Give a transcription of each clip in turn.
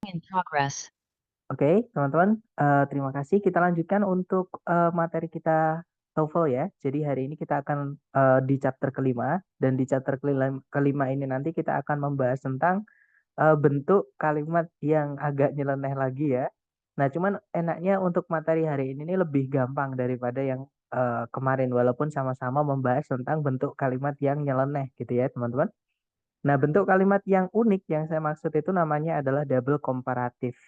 In progress. Oke, teman-teman, terima kasih. Kita lanjutkan untuk materi kita TOEFL ya. Jadi hari ini kita akan di chapter kelima, dan di chapter kelima ini nanti kita akan membahas tentang bentuk kalimat yang agak nyeleneh lagi ya. Nah, cuman enaknya untuk materi hari ini nih lebih gampang daripada yang kemarin, walaupun sama-sama membahas tentang bentuk kalimat yang nyeleneh gitu ya, teman-teman. Nah, bentuk kalimat yang unik yang saya maksud itu namanya adalah double komparatif.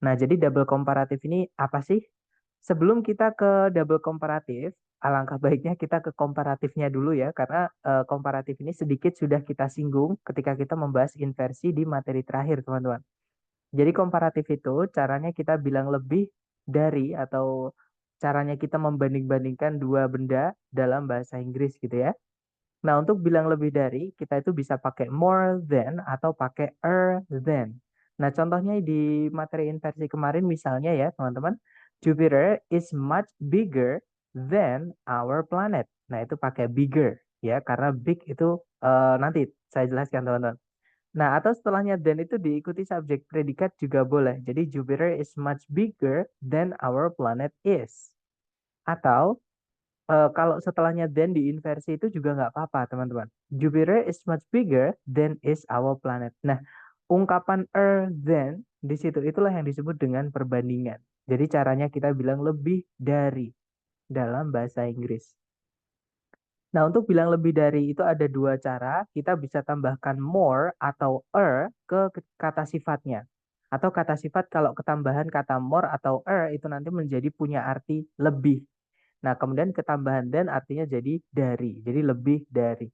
Nah, jadi double komparatif ini apa sih? Sebelum kita ke double komparatif, alangkah baiknya kita ke komparatifnya dulu ya, karena komparatif ini sedikit sudah kita singgung ketika kita membahas inversi di materi terakhir, teman-teman. Jadi komparatif itu caranya kita bilang lebih dari atau caranya kita membanding-bandingkan dua benda dalam bahasa Inggris gitu ya. Nah, untuk bilang lebih dari, kita itu bisa pakai more than atau pakai than. Nah, contohnya di materi inversi kemarin misalnya ya, teman-teman, Jupiter is much bigger than our planet. Nah, itu pakai bigger ya, karena big itu nanti saya jelaskan, teman-teman. Nah, atau setelahnya than itu diikuti subjek predikat juga boleh. Jadi Jupiter is much bigger than our planet is. Atau kalau setelahnya then diinversi itu juga nggak apa-apa, teman-teman. Jupiter is much bigger than is our planet. Nah, ungkapan than di situ itulah yang disebut dengan perbandingan. Jadi caranya kita bilang lebih dari dalam bahasa Inggris. Nah, untuk bilang lebih dari itu ada dua cara. Kita bisa tambahkan more atau ke kata sifatnya. Atau kata sifat kalau ketambahan kata more atau itu nanti menjadi punya arti lebih. Nah, kemudian ketambahan dan artinya jadi dari. Jadi lebih dari.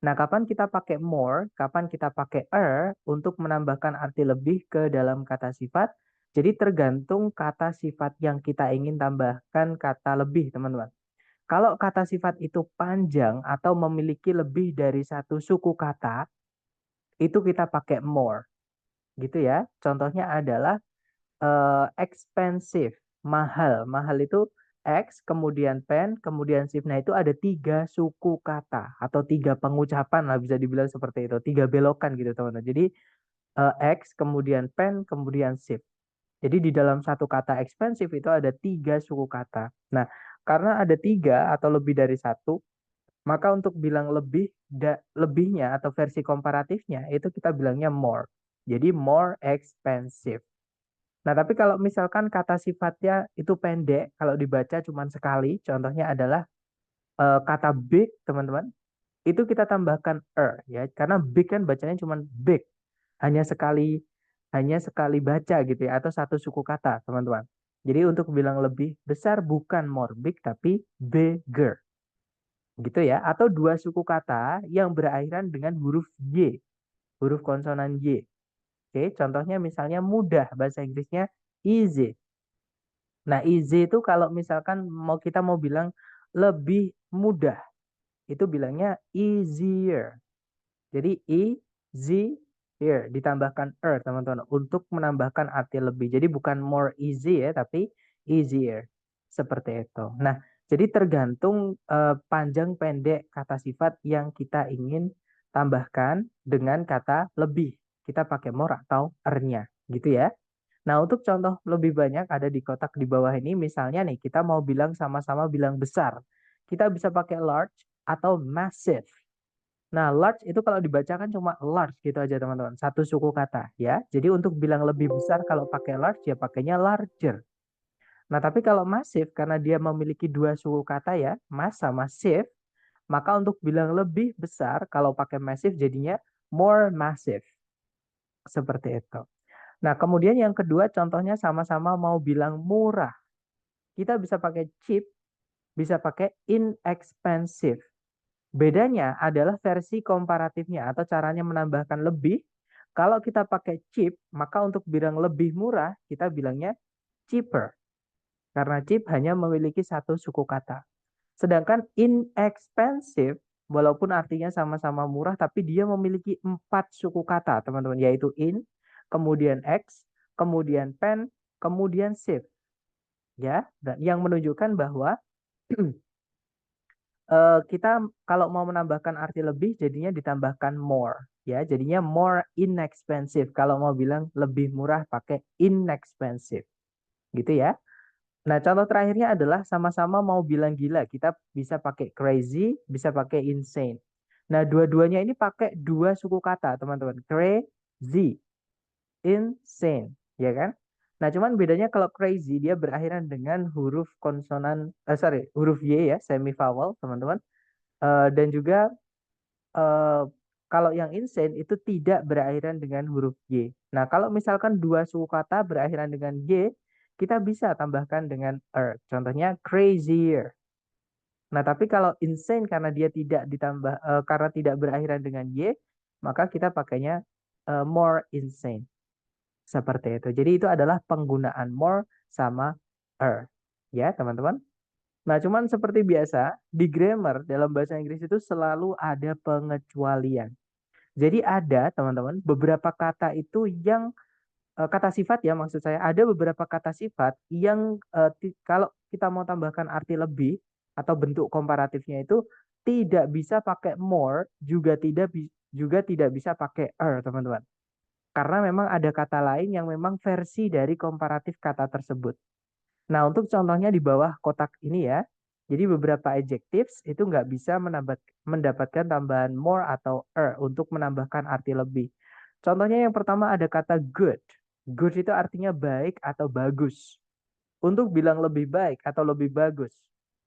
Nah, kapan kita pakai more, kapan kita pakai untuk menambahkan arti lebih ke dalam kata sifat. Jadi tergantung kata sifat yang kita ingin tambahkan kata lebih, teman-teman. Kalau kata sifat itu panjang atau memiliki lebih dari satu suku kata, itu kita pakai more. Gitu ya. Contohnya adalah expensive, mahal. Mahal itu X, kemudian pen, kemudian shift. Nah, itu ada tiga suku kata atau tiga pengucapan lah bisa dibilang seperti itu. Tiga belokan gitu, teman-teman. Jadi X, kemudian pen, kemudian shift. Jadi di dalam satu kata expensive itu ada tiga suku kata. Nah, karena ada tiga atau lebih dari satu, maka untuk bilang lebihnya atau versi komparatifnya itu kita bilangnya more. Jadi more expensive. Nah, tapi kalau misalkan kata sifatnya itu pendek, kalau dibaca cuma sekali, contohnya adalah kata big, teman-teman, itu kita tambahkan ya, karena big kan bacanya cuma big, hanya sekali hanya sekali baca gitu ya, atau satu suku kata, teman-teman. Jadi untuk bilang lebih besar bukan more big tapi bigger, gitu ya, atau dua suku kata yang berakhiran dengan huruf Y, huruf konsonan Y. Oke, contohnya misalnya mudah, bahasa Inggrisnya easy. Nah, easy itu kalau misalkan kita mau bilang lebih mudah, itu bilangnya easier. Jadi easier ditambahkan teman-teman untuk menambahkan arti lebih. Jadi bukan more easy ya, tapi easier. Seperti itu. Nah, jadi tergantung panjang pendek kata sifat yang kita ingin tambahkan dengan kata lebih. Kita pakai more atau nya, gitu ya. Nah, untuk contoh lebih banyak ada di kotak di bawah ini. Misalnya nih, kita mau bilang sama-sama bilang besar. Kita bisa pakai large atau massive. Nah, large itu kalau dibacakan cuma large gitu aja, teman-teman. Satu suku kata ya. Jadi untuk bilang lebih besar kalau pakai large ya pakainya larger. Nah, tapi kalau massive karena dia memiliki dua suku kata ya, mass sama shift, maka untuk bilang lebih besar kalau pakai massive jadinya more massive. Seperti itu. Nah, kemudian yang kedua contohnya sama-sama mau bilang murah. Kita bisa pakai cheap, bisa pakai inexpensive. Bedanya adalah versi komparatifnya atau caranya menambahkan lebih. Kalau kita pakai cheap, maka untuk bilang lebih murah, kita bilangnya cheaper. Karena cheap hanya memiliki satu suku kata. Sedangkan inexpensive, walaupun artinya sama-sama murah, tapi dia memiliki 4 suku kata, teman-teman, yaitu in, kemudian x, kemudian pen, kemudian shift. Ya, dan yang menunjukkan bahwa kita kalau mau menambahkan arti lebih jadinya ditambahkan more ya. Jadinya more inexpensive. Kalau mau bilang lebih murah pakai inexpensive. Gitu ya. Nah, contoh terakhirnya adalah sama-sama mau bilang gila. Kita bisa pakai crazy, bisa pakai insane. Nah, dua-duanya ini pakai dua suku kata, teman-teman. Crazy, insane, ya kan? Nah, cuman bedanya kalau crazy dia berakhiran dengan huruf konsonan, huruf Y ya, semivowel, teman-teman. Dan juga eh, kalau yang insane itu tidak berakhiran dengan huruf Y. Nah, kalau misalkan dua suku kata berakhiran dengan Y, kita bisa tambahkan dengan er. Contohnya crazier. Nah, tapi kalau insane karena dia tidak ditambah karena tidak berakhiran dengan Y, maka kita pakainya more insane. Seperti itu. Jadi itu adalah penggunaan more sama er. Ya, teman-teman. Nah, cuman seperti biasa, di grammar dalam bahasa Inggris itu selalu ada pengecualian. Jadi ada, teman-teman, beberapa kata itu yang kata sifat ya maksud saya, ada beberapa kata sifat yang kalau kita mau tambahkan arti lebih atau bentuk komparatifnya itu tidak bisa pakai more, juga tidak bisa pakai teman-teman. Karena memang ada kata lain yang memang versi dari komparatif kata tersebut. Nah, untuk contohnya di bawah kotak ini ya. Jadi beberapa adjectives itu nggak bisa mendapatkan tambahan more atau untuk menambahkan arti lebih. Contohnya yang pertama ada kata good. Good itu artinya baik atau bagus. Untuk bilang lebih baik atau lebih bagus,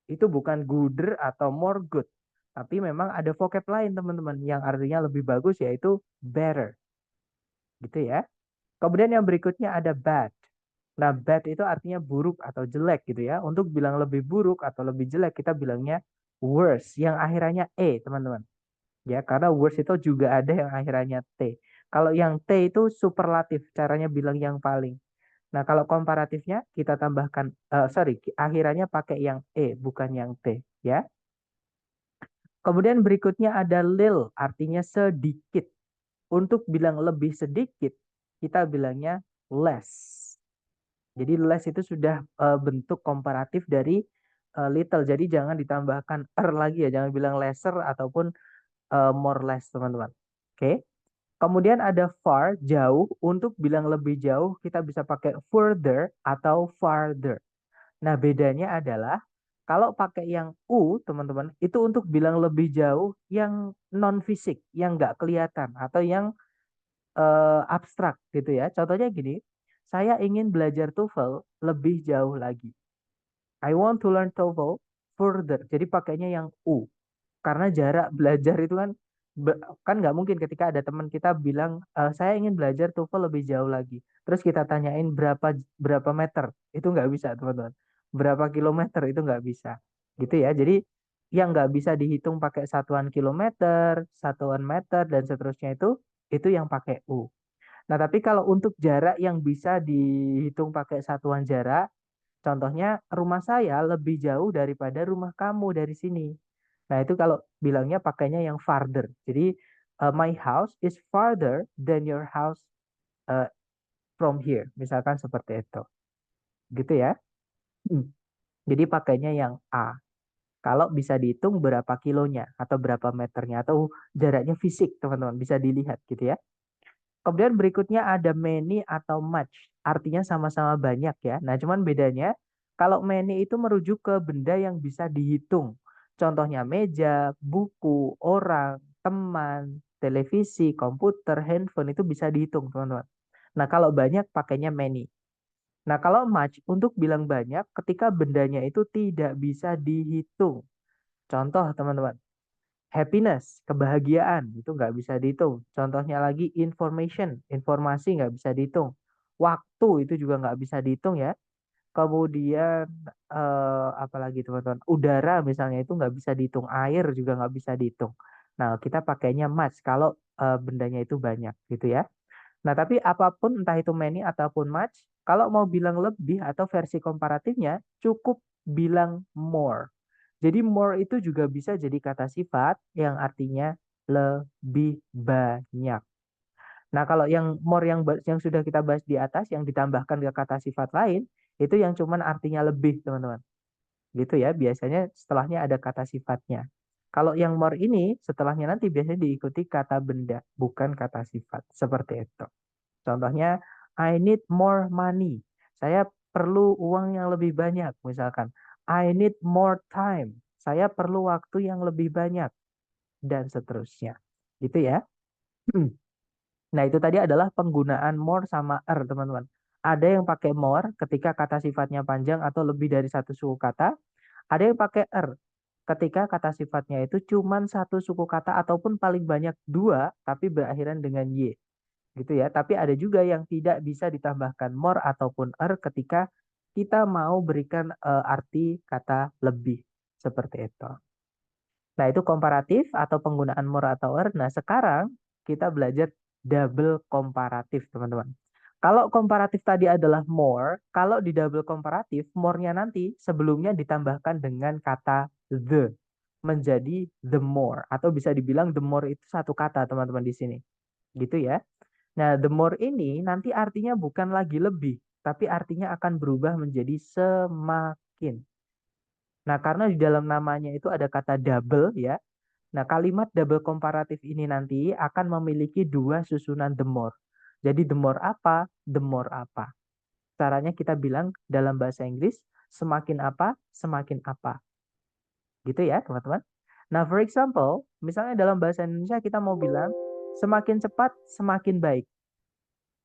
itu bukan gooder atau more good. Tapi memang ada vocab lain teman-teman yang artinya lebih bagus yaitu better. Gitu ya. Kemudian yang berikutnya ada bad. Nah, bad itu artinya buruk atau jelek gitu ya. Untuk bilang lebih buruk atau lebih jelek kita bilangnya worse yang akhirannya teman-teman. Ya, karena worse itu juga ada yang akhirannya T. Kalau yang T itu superlatif, caranya bilang yang paling. Nah, kalau komparatifnya kita tambahkan akhirannya pakai yang bukan yang T, ya. Kemudian berikutnya ada lil, artinya sedikit. Untuk bilang lebih sedikit, kita bilangnya less. Jadi less itu sudah bentuk komparatif dari little. Jadi jangan ditambahkan lagi ya, jangan bilang lesser ataupun more less, teman-teman. Oke. Kemudian ada far, jauh. Untuk bilang lebih jauh, kita bisa pakai further atau farther. Nah, bedanya adalah kalau pakai yang teman-teman, itu untuk bilang lebih jauh yang non fisik, yang nggak kelihatan atau yang abstrak gitu ya. Contohnya gini, saya ingin belajar TOEFL lebih jauh lagi. I want to learn TOEFL further. Jadi pakainya yang karena jarak belajar itu kan kan nggak mungkin ketika ada teman kita bilang saya ingin belajar TOEFL lebih jauh lagi. Terus kita tanyain berapa berapa meter, itu nggak bisa teman-teman. Berapa kilometer itu nggak bisa. Gitu ya. Jadi yang nggak bisa dihitung pakai satuan kilometer, satuan meter dan seterusnya itu yang pakai U. Nah, tapi kalau untuk jarak yang bisa dihitung pakai satuan jarak, contohnya rumah saya lebih jauh daripada rumah kamu dari sini. Nah, itu kalau bilangnya pakainya yang farther. Jadi, my house is farther than your house uh, from here. Misalkan seperti itu. Gitu ya. Hmm. Jadi pakainya yang A. Kalau bisa dihitung berapa kilonya atau berapa meternya atau jaraknya fisik, teman-teman. Bisa dilihat gitu ya. Kemudian berikutnya ada many atau much. Artinya sama-sama banyak ya. Nah, cuman bedanya kalau many itu merujuk ke benda yang bisa dihitung. Contohnya meja, buku, orang, teman, televisi, komputer, handphone itu bisa dihitung, teman-teman. Nah, kalau banyak pakainya many. Nah, kalau much untuk bilang banyak ketika bendanya itu tidak bisa dihitung. Contoh, teman-teman. Happiness, kebahagiaan, itu nggak bisa dihitung. Contohnya lagi information, informasi nggak bisa dihitung. Waktu itu juga nggak bisa dihitung ya. Kemudian apalagi teman-teman, udara misalnya itu nggak bisa dihitung. Air juga nggak bisa dihitung. Nah, kita pakainya much kalau bendanya itu banyak gitu ya. Nah, tapi apapun entah itu many ataupun much, kalau mau bilang lebih atau versi komparatifnya, cukup bilang more. Jadi more itu juga bisa jadi kata sifat yang artinya lebih banyak. Nah, kalau yang more yang sudah kita bahas di atas yang ditambahkan ke kata sifat lain, itu yang cuman artinya lebih, teman-teman. Gitu ya, biasanya setelahnya ada kata sifatnya. Kalau yang more ini setelahnya nanti biasanya diikuti kata benda, bukan kata sifat. Seperti itu. Contohnya, I need more money. Saya perlu uang yang lebih banyak. Misalkan, I need more time. Saya perlu waktu yang lebih banyak. Dan seterusnya. Gitu ya. Nah, itu tadi adalah penggunaan more sama teman-teman. Ada yang pakai more ketika kata sifatnya panjang atau lebih dari satu suku kata. Ada yang pakai ketika kata sifatnya itu cuma satu suku kata ataupun paling banyak dua, tapi berakhiran dengan y. Gitu ya. Tapi ada juga yang tidak bisa ditambahkan more ataupun ketika kita mau berikan arti kata lebih. Seperti itu. Nah, itu komparatif atau penggunaan more atau Nah, sekarang kita belajar double komparatif, teman-teman. Kalau komparatif tadi adalah more, kalau di double komparatif, more-nya nanti sebelumnya ditambahkan dengan kata the, menjadi the more. Atau bisa dibilang the more itu satu kata, teman-teman di sini. Gitu ya. Nah, the more ini nanti artinya bukan lagi lebih, tapi artinya akan berubah menjadi semakin. Nah, karena di dalam namanya itu ada kata double ya. Nah, kalimat double komparatif ini nanti akan memiliki dua susunan the more. Jadi the more apa? The more apa. Caranya kita bilang dalam bahasa Inggris, semakin apa? Semakin apa. Gitu ya, teman-teman. Nah, for example, misalnya dalam bahasa Indonesia kita mau bilang, semakin cepat, semakin baik.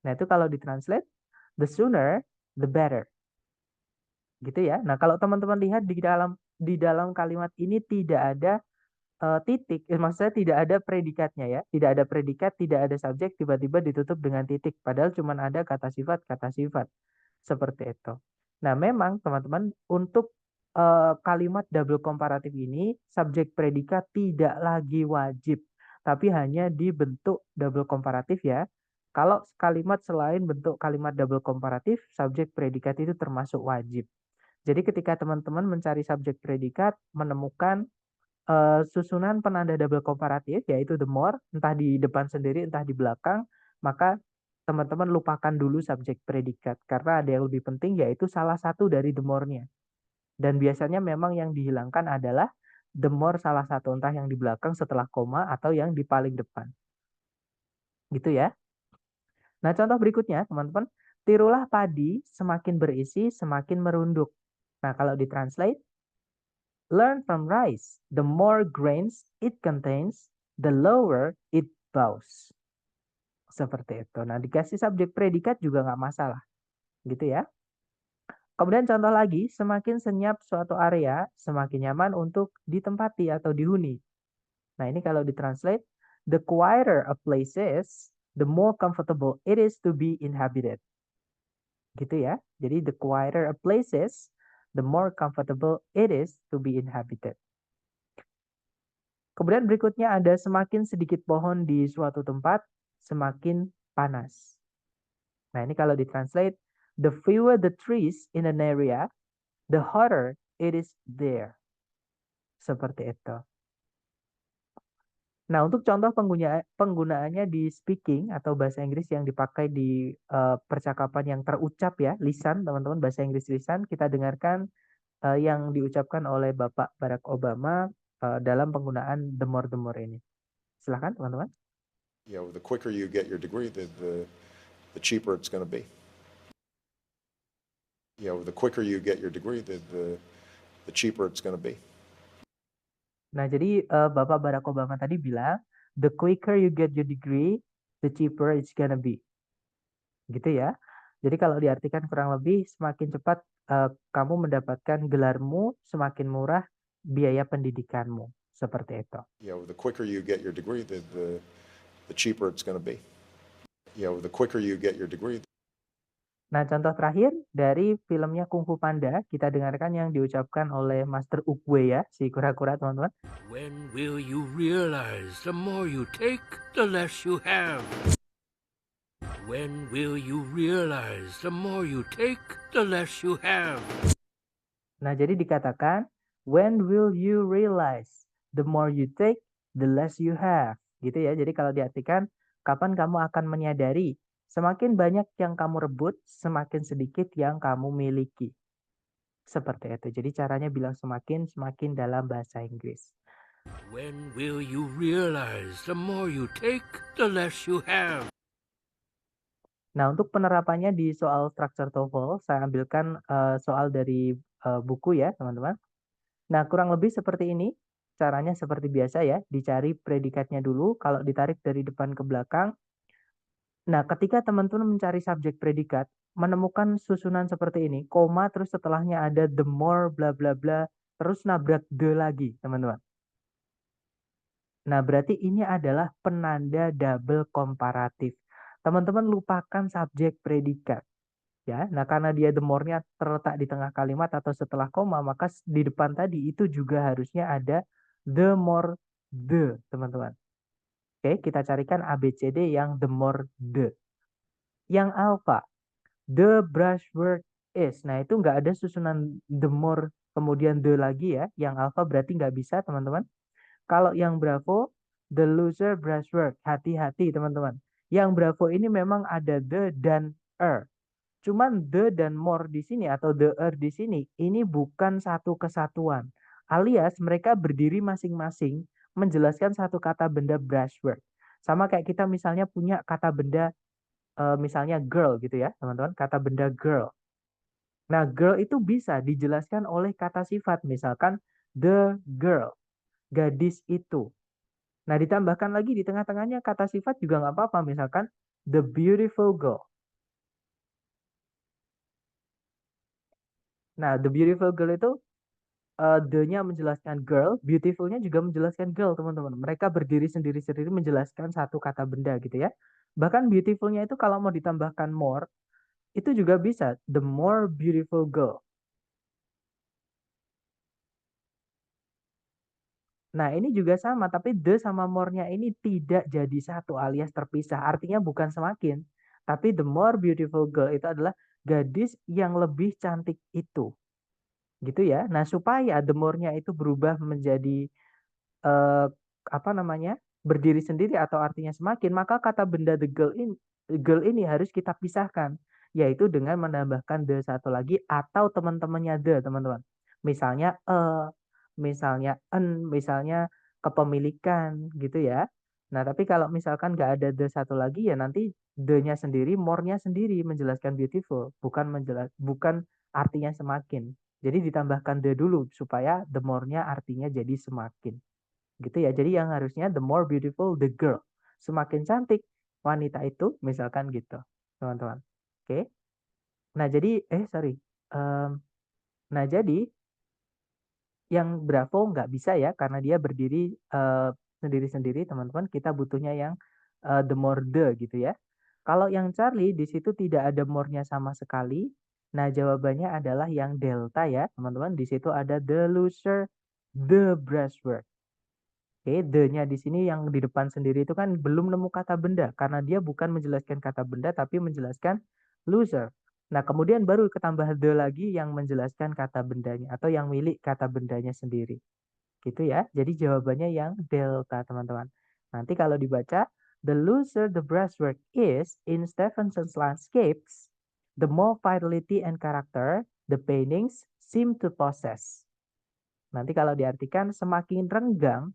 Nah, itu kalau ditranslate, the sooner, the better. Gitu ya. Nah, kalau teman-teman lihat di dalam kalimat ini tidak ada titik, maksud saya tidak ada predikatnya ya, tidak ada predikat, tidak ada subjek, tiba-tiba ditutup dengan titik, padahal cuma ada kata sifat, seperti itu. Nah, memang teman-teman untuk kalimat double komparatif ini, subjek predikat tidak lagi wajib, tapi hanya dibentuk double komparatif ya. Kalau kalimat selain bentuk kalimat double komparatif, subjek predikat itu termasuk wajib. Jadi ketika teman-teman mencari subjek predikat, menemukan susunan penanda double komparatif yaitu the more, entah di depan sendiri entah di belakang, maka teman-teman lupakan dulu subjek predikat karena ada yang lebih penting yaitu salah satu dari the more-nya. Dan biasanya memang yang dihilangkan adalah the more salah satu, entah yang di belakang setelah koma atau yang di paling depan. Gitu ya. Nah, contoh berikutnya teman-teman, tirulah padi semakin berisi semakin merunduk. Nah, kalau ditranslate, learn from rice. The more grains it contains, the lower it bows. Seperti itu. Nah, dikasih subjek predikat juga nggak masalah. Gitu ya. Kemudian contoh lagi, semakin senyap suatu area, semakin nyaman untuk ditempati atau dihuni. Nah, ini kalau ditranslate, the quieter a place is, the more comfortable it is to be inhabited. Gitu ya. Jadi the quieter a place is, the more comfortable it is to be inhabited. Kemudian berikutnya ada semakin sedikit pohon di suatu tempat, semakin panas. Nah, ini kalau ditranslate, the fewer the trees in an area, the hotter it is there. Seperti itu. Nah, untuk contoh penggunaannya di speaking atau bahasa Inggris yang dipakai di percakapan yang terucap ya, lisan, teman-teman, bahasa Inggris lisan, kita dengarkan yang diucapkan oleh Bapak Barack Obama dalam penggunaan the more ini. Silahkan, teman-teman. The quicker you get your degree, the cheaper it's going to be. The quicker you get your degree, the cheaper it's going to be. Nah, jadi Bapak Barack Obama tadi bilang, the quicker you get your degree, the cheaper it's gonna be. Gitu ya. Jadi kalau diartikan kurang lebih, semakin cepat kamu mendapatkan gelarmu, semakin murah biaya pendidikanmu. Seperti itu. The quicker you get your degree, the cheaper it's going to be. The quicker you get your degree. Nah, contoh terakhir dari filmnya Kung Fu Panda, kita dengarkan yang diucapkan oleh Master Oogway ya, si kura-kura, teman-teman. When will you realize the more you take, the less you have? When will you realize the more you take, the less you have? Nah, jadi dikatakan, when will you realize the more you take, the less you have. Gitu ya. Jadi kalau diartikan, kapan kamu akan menyadari semakin banyak yang kamu rebut, semakin sedikit yang kamu miliki. Seperti itu. Jadi caranya bilang semakin dalam bahasa Inggris. When will you realize the more you take, the less you have? Nah, untuk penerapannya di soal structure TOEFL, saya ambilkan soal dari buku ya, teman-teman. Nah, kurang lebih seperti ini. Caranya seperti biasa ya, dicari predikatnya dulu. Kalau ditarik dari depan ke belakang. Nah, ketika teman-teman mencari subjek predikat, menemukan susunan seperti ini, koma, terus setelahnya ada the more, bla bla bla, terus nabrak the lagi, teman-teman. Nah, berarti ini adalah penanda double komparatif. Teman-teman lupakan subjek predikat. Ya, nah karena dia the more-nya terletak di tengah kalimat atau setelah koma, maka di depan tadi itu juga harusnya ada the more the, teman-teman. Oke, kita carikan ABCD yang the more the. Yang alpha, the brushwork is. Nah, itu nggak ada susunan the more kemudian the lagi ya. Yang alpha berarti nggak bisa, teman-teman. Kalau yang bravo, the loser brushwork. Hati-hati, teman-teman. Yang bravo ini memang ada the dan Cuman the dan more di sini atau the di sini ini bukan satu kesatuan. Alias mereka berdiri masing-masing menjelaskan satu kata benda brushwork. Sama kayak kita misalnya punya kata benda misalnya girl gitu ya, teman-teman, kata benda girl. Nah, girl itu bisa dijelaskan oleh kata sifat, misalkan the girl, gadis itu. Nah, ditambahkan lagi di tengah-tengahnya kata sifat juga nggak apa-apa, misalkan the beautiful girl. Nah, the beautiful girl itu the-nya menjelaskan girl, beautiful-nya juga menjelaskan girl, teman-teman. Mereka berdiri sendiri-sendiri menjelaskan satu kata benda gitu ya. Bahkan beautiful-nya itu kalau mau ditambahkan more, itu juga bisa. The more beautiful girl. Nah, ini juga sama, tapi the sama more-nya ini tidak jadi satu alias terpisah. Artinya bukan semakin, tapi the more beautiful girl itu adalah gadis yang lebih cantik itu. Gitu ya. Nah, supaya the more-nya itu berubah menjadi apa namanya, berdiri sendiri atau artinya semakin, maka kata benda the girl ini harus kita pisahkan, yaitu dengan menambahkan the satu lagi atau teman-temannya the, teman-teman. Misalnya misalnya misalnya kepemilikan gitu ya. Nah, tapi kalau misalkan nggak ada the satu lagi ya nanti the-nya sendiri, more-nya sendiri menjelaskan beautiful, bukan artinya semakin. Jadi ditambahkan the dulu supaya the more-nya artinya jadi semakin. Gitu ya. Jadi yang harusnya the more beautiful the girl. Semakin cantik wanita itu, misalkan gitu, teman-teman. Oke. Nah, jadi sorry. Nah, jadi yang bravo nggak bisa ya karena dia berdiri sendiri-sendiri, teman-teman. Kita butuhnya yang the more the gitu ya. Kalau yang Charlie di situ tidak ada more-nya sama sekali. Nah, jawabannya adalah yang delta ya, teman-teman. Di situ ada the loser, the brushwork. Oke, the-nya di sini yang di depan sendiri itu kan belum nemu kata benda karena dia bukan menjelaskan kata benda tapi menjelaskan loser. Nah, kemudian baru ketambah the lagi yang menjelaskan kata bendanya atau yang milik kata bendanya sendiri. Gitu ya. Jadi jawabannya yang delta, teman-teman. Nanti kalau dibaca, the loser the brushwork is in Stevenson's landscapes, the more vitality and character the paintings seem to possess. Nanti kalau diartikan semakin renggang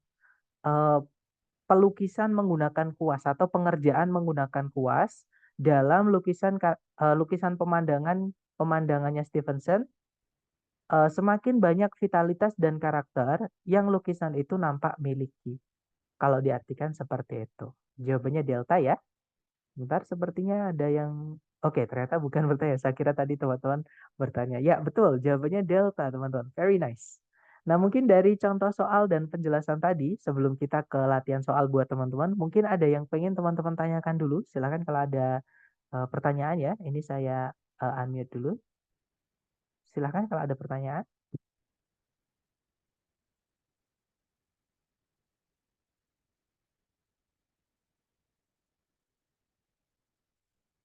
pelukisan menggunakan kuas atau pengerjaan menggunakan kuas dalam lukisan pemandangannya Stevenson, semakin banyak vitalitas dan karakter yang lukisan itu nampak miliki. Kalau diartikan seperti itu. Jawabannya delta ya. Bentar, sepertinya ada yang oke, ternyata bukan bertanya. Saya kira tadi teman-teman bertanya. Ya, betul. Jawabannya delta, teman-teman. Very nice. Nah, mungkin dari contoh soal dan penjelasan tadi, sebelum kita ke latihan soal buat teman-teman, mungkin ada yang pengen teman-teman tanyakan dulu. Silakan kalau ada pertanyaan ya. Ini saya unmute dulu. Silakan kalau ada pertanyaan.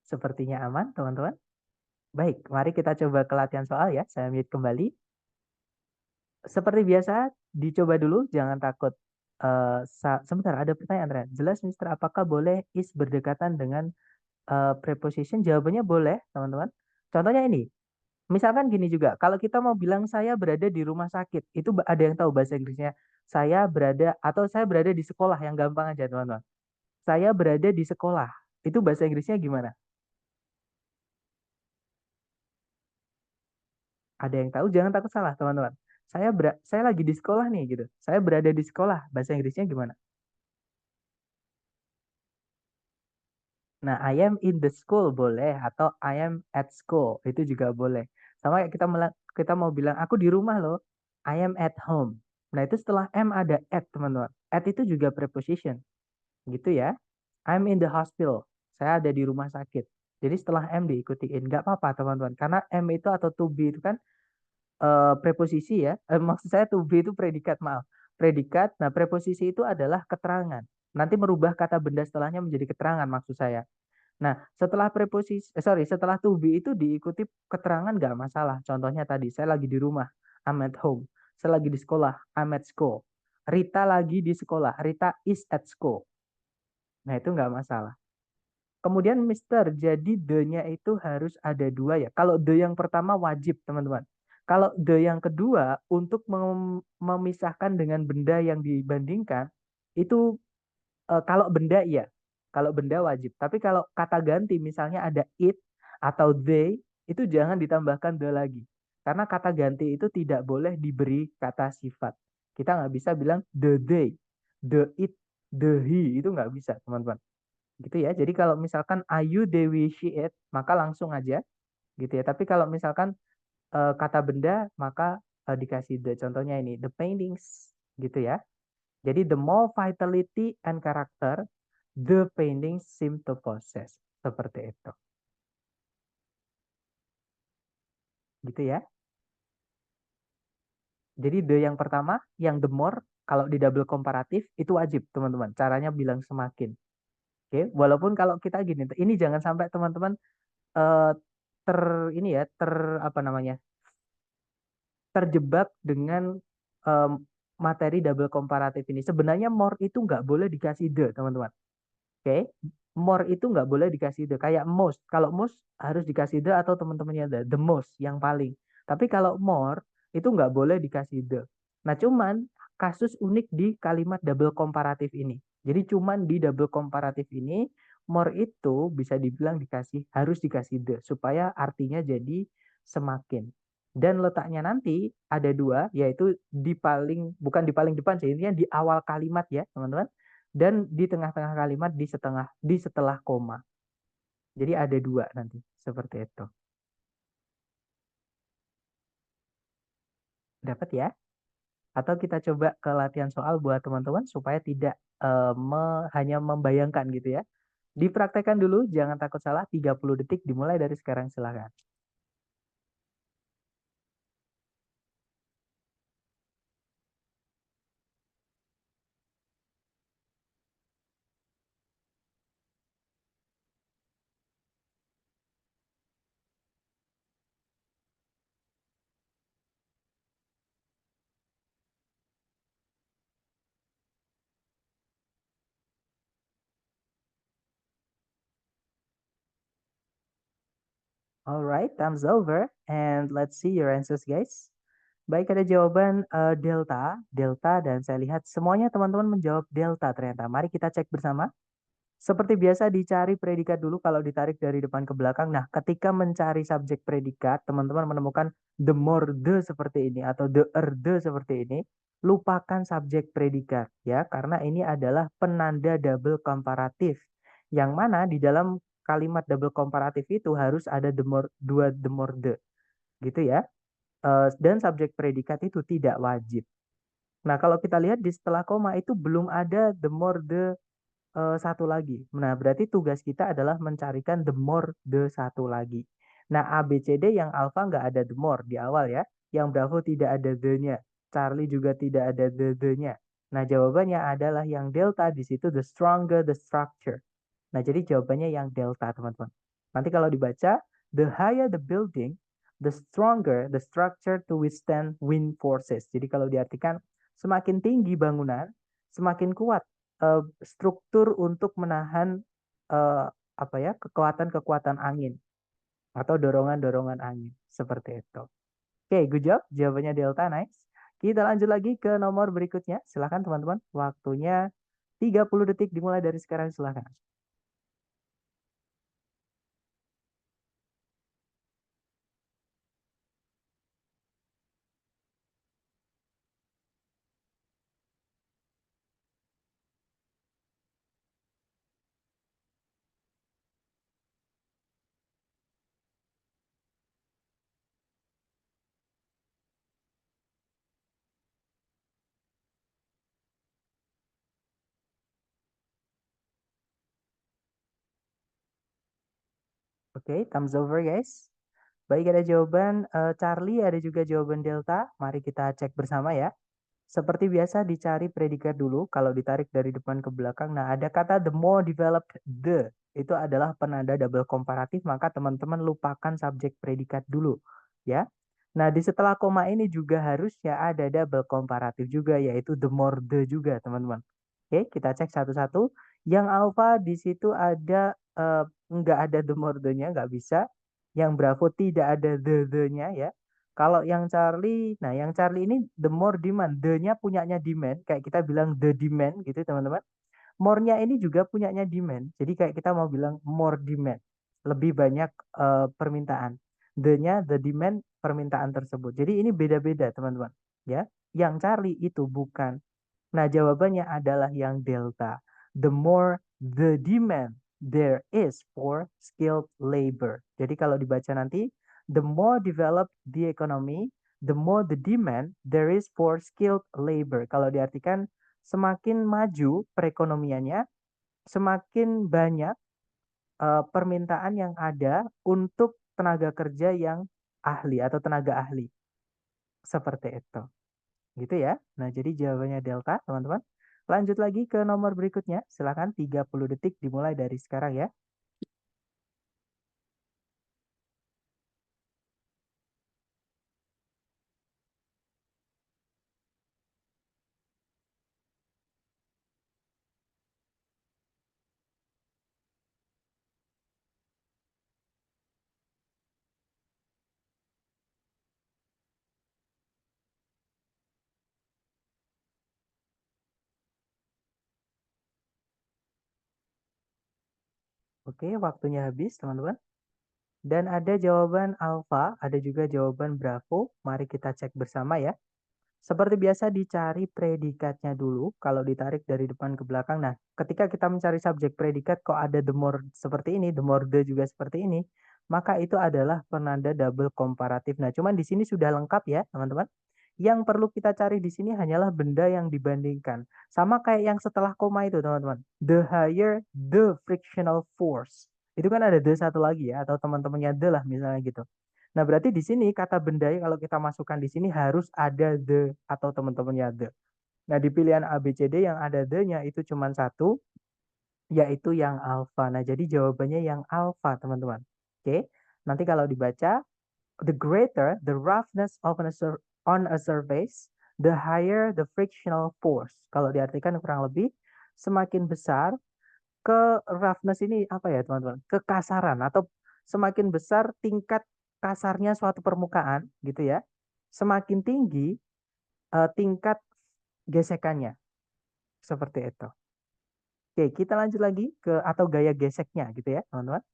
Sepertinya aman, teman-teman. Baik, mari kita coba ke latihan soal ya. Saya mute kembali. Seperti biasa, dicoba dulu, jangan takut. Sebentar, ada pertanyaan, Ren. Jelas, Mister, apakah boleh is berdekatan dengan preposition? Jawabannya boleh, teman-teman. Contohnya ini. Misalkan gini juga, kalau kita mau bilang saya berada di rumah sakit, itu ada yang tahu bahasa Inggrisnya. Saya berada atau saya berada di sekolah yang gampang aja, teman-teman. Saya berada di sekolah. Itu bahasa Inggrisnya gimana? Ada yang tahu? Jangan takut salah, teman-teman. Saya lagi di sekolah nih gitu. Saya berada di sekolah. Bahasa Inggrisnya gimana? Nah, I am in the school boleh atau I am at school itu juga boleh. Sama kayak kita mau bilang aku di rumah loh. I am at home. Nah, itu setelah am ada at, teman-teman. At itu juga preposition. Gitu ya. I'm in the hospital. Saya ada di rumah sakit. Jadi setelah am diikutiin. Nggak apa-apa, teman-teman. Karena am itu atau to be itu kan preposisi ya. Maksud saya to be itu predikat, maaf. Predikat. Nah, preposisi itu adalah keterangan. Nanti merubah kata benda setelahnya menjadi keterangan maksud saya. Nah, setelah setelah to be itu diikuti keterangan nggak masalah. Contohnya tadi, saya lagi di rumah, I'm at home. Saya lagi di sekolah, I'm at school. Rita lagi di sekolah, Rita is at school. Nah, itu nggak masalah. Kemudian Mister, jadi the-nya itu harus ada dua ya. Kalau the yang pertama wajib, teman-teman. Kalau the yang kedua, untuk memisahkan dengan benda yang dibandingkan, itu kalau benda iya, kalau benda wajib. Tapi kalau kata ganti misalnya ada it atau they, itu jangan ditambahkan the lagi. Karena kata ganti itu tidak boleh diberi kata sifat. Kita nggak bisa bilang the they, the it, the he, itu nggak bisa teman-teman. Gitu ya. Jadi kalau misalkan Ayu, Dewi, she, it, maka langsung aja gitu ya. Tapi kalau misalkan kata benda, maka dikasih the. Contohnya ini, the paintings gitu ya. Jadi the more vitality and character the painting seem to possess. Seperti itu. Gitu ya. Jadi the yang pertama, yang the more, kalau di double komparatif itu wajib, teman-teman. Caranya bilang semakin. Oke, walaupun kalau kita gini, ini jangan sampai teman-teman eh, ter ini ya, apa namanya? Terjebak dengan em, materi double komparatif ini. Sebenarnya more itu nggak boleh dikasih the, teman-teman. Oke, more itu nggak boleh dikasih the. Kayak most, kalau most harus dikasih the atau teman-temannya the most yang paling. Tapi kalau more itu nggak boleh dikasih the. Nah, cuman kasus unik di kalimat double komparatif ini. Jadi cuman di double komparatif ini more itu bisa dibilang harus dikasih the supaya artinya jadi semakin. Dan letaknya nanti ada dua, yaitu bukan di paling depan sih, intinya di awal kalimat ya, teman-teman, dan di tengah-tengah kalimat di setelah koma. Jadi ada dua nanti seperti itu. Dapat ya? Atau kita coba ke latihan soal buat teman-teman supaya tidak hanya membayangkan gitu ya. Dipraktekkan dulu, jangan takut salah. 30 detik dimulai dari sekarang, silakan. Alright, thumbs over and let's see your answers guys. Baik, ada jawaban delta, dan saya lihat semuanya teman-teman menjawab delta ternyata. Mari kita cek bersama. Seperti biasa dicari predikat dulu kalau ditarik dari depan ke belakang. Nah, ketika mencari subjek predikat, teman-teman menemukan the more the seperti ini atau the the seperti ini, lupakan subjek predikat ya, karena ini adalah penanda double komparatif. Yang mana di dalam kalimat double komparatif itu harus ada the more the gitu ya. Dan subjek predikat itu tidak wajib. Nah, kalau kita lihat di setelah koma itu belum ada the more the satu lagi. Nah, berarti tugas kita adalah mencarikan the more the satu lagi. Nah, A, B, C, D yang alpha nggak ada the more di awal ya. Yang Bravo tidak ada the-nya. Charlie juga tidak ada the-nya. Nah, jawabannya adalah yang delta di situ the stronger the structure. Nah, jadi jawabannya yang delta, teman-teman. Nanti kalau dibaca, the higher the building, the stronger the structure to withstand wind forces. Jadi kalau diartikan, semakin tinggi bangunan, semakin kuat struktur untuk menahan apa ya kekuatan-kekuatan angin. atau dorongan-dorongan angin. Seperti itu. Oke, good job. Jawabannya delta, nice. Kita lanjut lagi ke nomor berikutnya. Silakan teman-teman. Waktunya 30 detik dimulai dari sekarang, silakan. Oke, thumbs over guys. Baik, ada jawaban Charlie, ada juga jawaban delta. Mari kita cek bersama ya. Seperti biasa dicari predikat dulu kalau ditarik dari depan ke belakang. Nah, ada kata the more developed the. Itu adalah penanda double komparatif, maka teman-teman lupakan subjek predikat dulu ya. Nah, di setelah koma ini juga harusnya ada double komparatif juga yaitu the more the juga, teman-teman. Oke, kita cek satu-satu. Yang alpha di situ ada nggak ada the more the-nya, nggak bisa. Yang Bravo tidak ada the-nya ya. Kalau yang Charlie, nah yang Charlie ini the more demand, the-nya punyanya demand, kayak kita bilang the demand gitu teman-teman. More-nya ini juga punyanya demand, jadi kayak kita mau bilang more demand, lebih banyak permintaan. The-nya the demand permintaan tersebut. Jadi ini beda-beda teman-teman, ya. Yang Charlie itu bukan. Nah jawabannya adalah yang delta. The more the demand there is for skilled labor. Jadi kalau dibaca nanti, the more developed the economy, the more the demand there is for skilled labor. Kalau diartikan semakin maju perekonomiannya, semakin banyak permintaan yang ada untuk tenaga kerja yang ahli atau tenaga ahli. Seperti itu. Gitu ya. Nah, jadi jawabannya delta, teman-teman. Lanjut lagi ke nomor berikutnya. Silakan 30 detik dimulai dari sekarang ya. Oke, waktunya habis, teman-teman. Dan ada jawaban alfa, ada juga jawaban bravo. Mari kita cek bersama ya. Seperti biasa dicari predikatnya dulu kalau ditarik dari depan ke belakang. Nah, ketika kita mencari subjek predikat kok ada the more seperti ini, the more the juga seperti ini, maka itu adalah penanda double komparatif. Nah, cuman di sini sudah lengkap ya, teman-teman. Yang perlu kita cari di sini hanyalah benda yang dibandingkan. Sama kayak yang setelah koma itu, teman-teman. The higher the frictional force. Itu kan ada the satu lagi ya, atau teman-temannya the lah misalnya gitu. Nah, berarti di sini kata benda kalau kita masukkan di sini harus ada the atau teman-temannya the. Nah, di pilihan A, B, C, D yang ada the-nya itu cuma satu, yaitu yang alpha. Nah, jadi jawabannya yang alpha, teman-teman. Oke, nanti kalau dibaca, the greater the roughness of on a surface, the higher the frictional force. Kalau diartikan kurang lebih, semakin besar ke roughness ini apa ya teman-teman? Kekasaran atau semakin besar tingkat kasarnya suatu permukaan gitu ya. Semakin tinggi tingkat gesekannya. Seperti itu. Oke, kita lanjut lagi ke atau gaya geseknya gitu ya, teman-teman.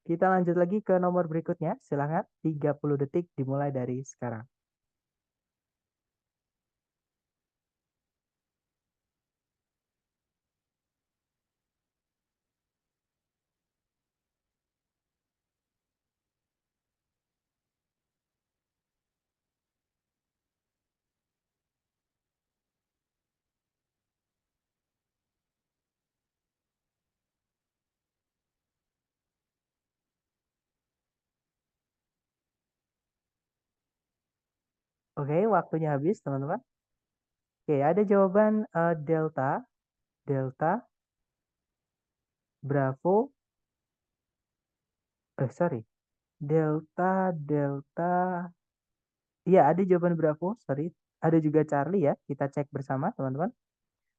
Kita lanjut lagi ke nomor berikutnya. Silakan 30 detik dimulai dari sekarang. Oke, waktunya habis, teman-teman. Oke, ada jawaban delta, delta, bravo, sorry, delta, delta. Iya, ada jawaban bravo, sorry. Ada juga Charlie ya, kita cek bersama, teman-teman.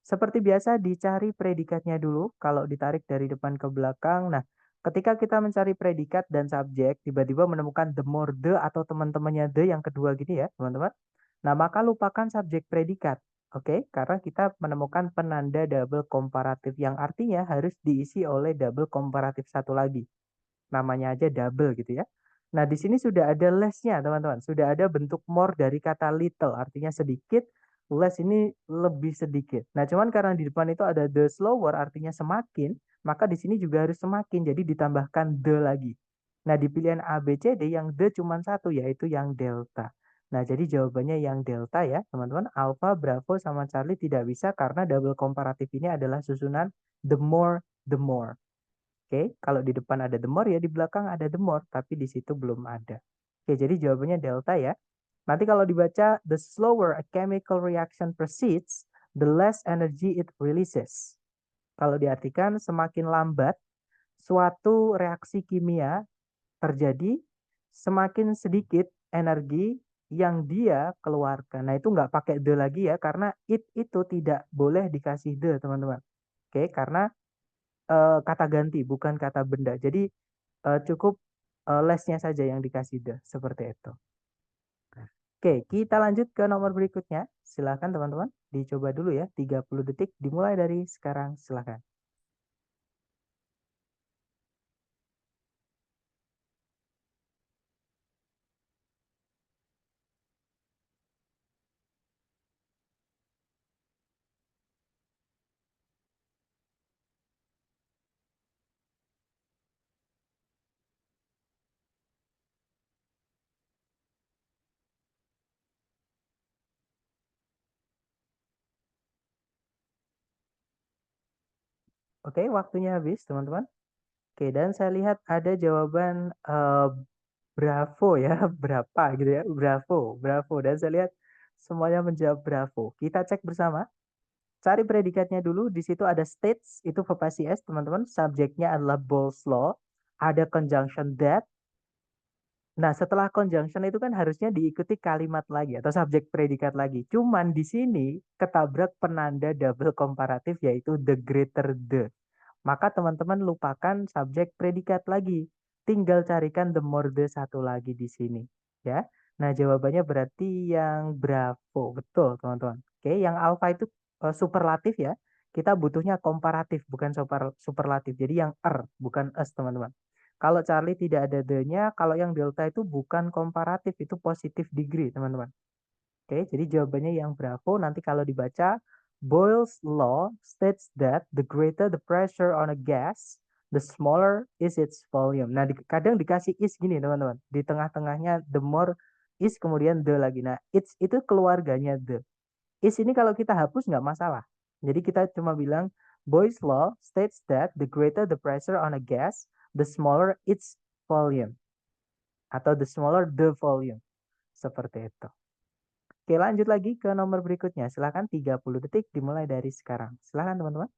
Seperti biasa dicari predikatnya dulu, kalau ditarik dari depan ke belakang. Nah, Ketika kita mencari predikat dan subjek, tiba-tiba menemukan the more the atau teman-temannya the yang kedua gini ya, teman-teman. Nah, maka lupakan subjek predikat. Oke, karena kita menemukan penanda double komparatif yang artinya harus diisi oleh double komparatif satu lagi. Namanya aja double gitu ya. Nah, di sini sudah ada less-nya, teman-teman. Sudah ada bentuk more dari kata little, artinya sedikit. Less ini lebih sedikit. Nah, cuman karena di depan itu ada the slower, artinya semakin, maka di sini juga harus semakin, jadi ditambahkan the lagi. Nah, di pilihan A, B, C, D yang the cuma satu, yaitu yang delta. Nah, jadi jawabannya yang delta ya, teman-teman. Alpha, Bravo, sama Charlie tidak bisa karena double komparatif ini adalah susunan the more, the more. Oke, kalau di depan ada the more ya di belakang ada the more, tapi di situ belum ada. Oke, jadi jawabannya delta ya. Nanti kalau dibaca, the slower a chemical reaction proceeds, the less energy it releases. Kalau diartikan, semakin lambat suatu reaksi kimia terjadi, semakin sedikit energi yang dia keluarkan. Nah, itu nggak pakai the lagi ya, karena it itu tidak boleh dikasih the, teman-teman. Oke, karena kata ganti, bukan kata benda. Jadi, cukup less-nya saja yang dikasih the, seperti itu. Oke, kita lanjut ke nomor berikutnya. Silakan teman-teman, dicoba dulu ya, 30 detik dimulai dari sekarang, silakan. Oke, waktunya habis teman-teman. Oke, dan saya lihat ada jawaban bravo ya, berapa gitu ya, bravo, bravo. Dan saya lihat semuanya menjawab bravo. Kita cek bersama. Cari predikatnya dulu. Di situ ada states, itu verb S, teman-teman. Subjeknya adalah Boyle's law. Ada conjunction that. Nah, setelah conjunction itu kan harusnya diikuti kalimat lagi atau subjek predikat lagi. Cuman di sini ketabrak penanda double komparatif yaitu the greater the. Maka teman-teman lupakan subjek predikat lagi. Tinggal carikan the more the satu lagi di sini, ya. Nah, jawabannya berarti yang bravo. Betul, teman-teman. Oke, yang alpha itu superlatif ya. Kita butuhnya komparatif, bukan superlatif. Jadi yang bukan S, teman-teman. Kalau Charlie tidak ada the-nya, kalau yang delta itu bukan komparatif, itu positif degree, teman-teman. Oke, jadi jawabannya yang bravo. Nanti kalau dibaca, Boyle's law states that the greater the pressure on a gas, the smaller is its volume. Nah, kadang dikasih is gini, teman-teman. Di tengah-tengahnya the more is, kemudian the lagi. Nah, it's itu keluarganya the. Is ini kalau kita hapus nggak masalah. Jadi kita cuma bilang, Boyle's law states that the greater the pressure on a gas, the smaller its volume. Atau the smaller the volume. Seperti itu. Oke, lanjut lagi ke nomor berikutnya. Silakan 30 detik dimulai dari sekarang. Silakan teman-teman.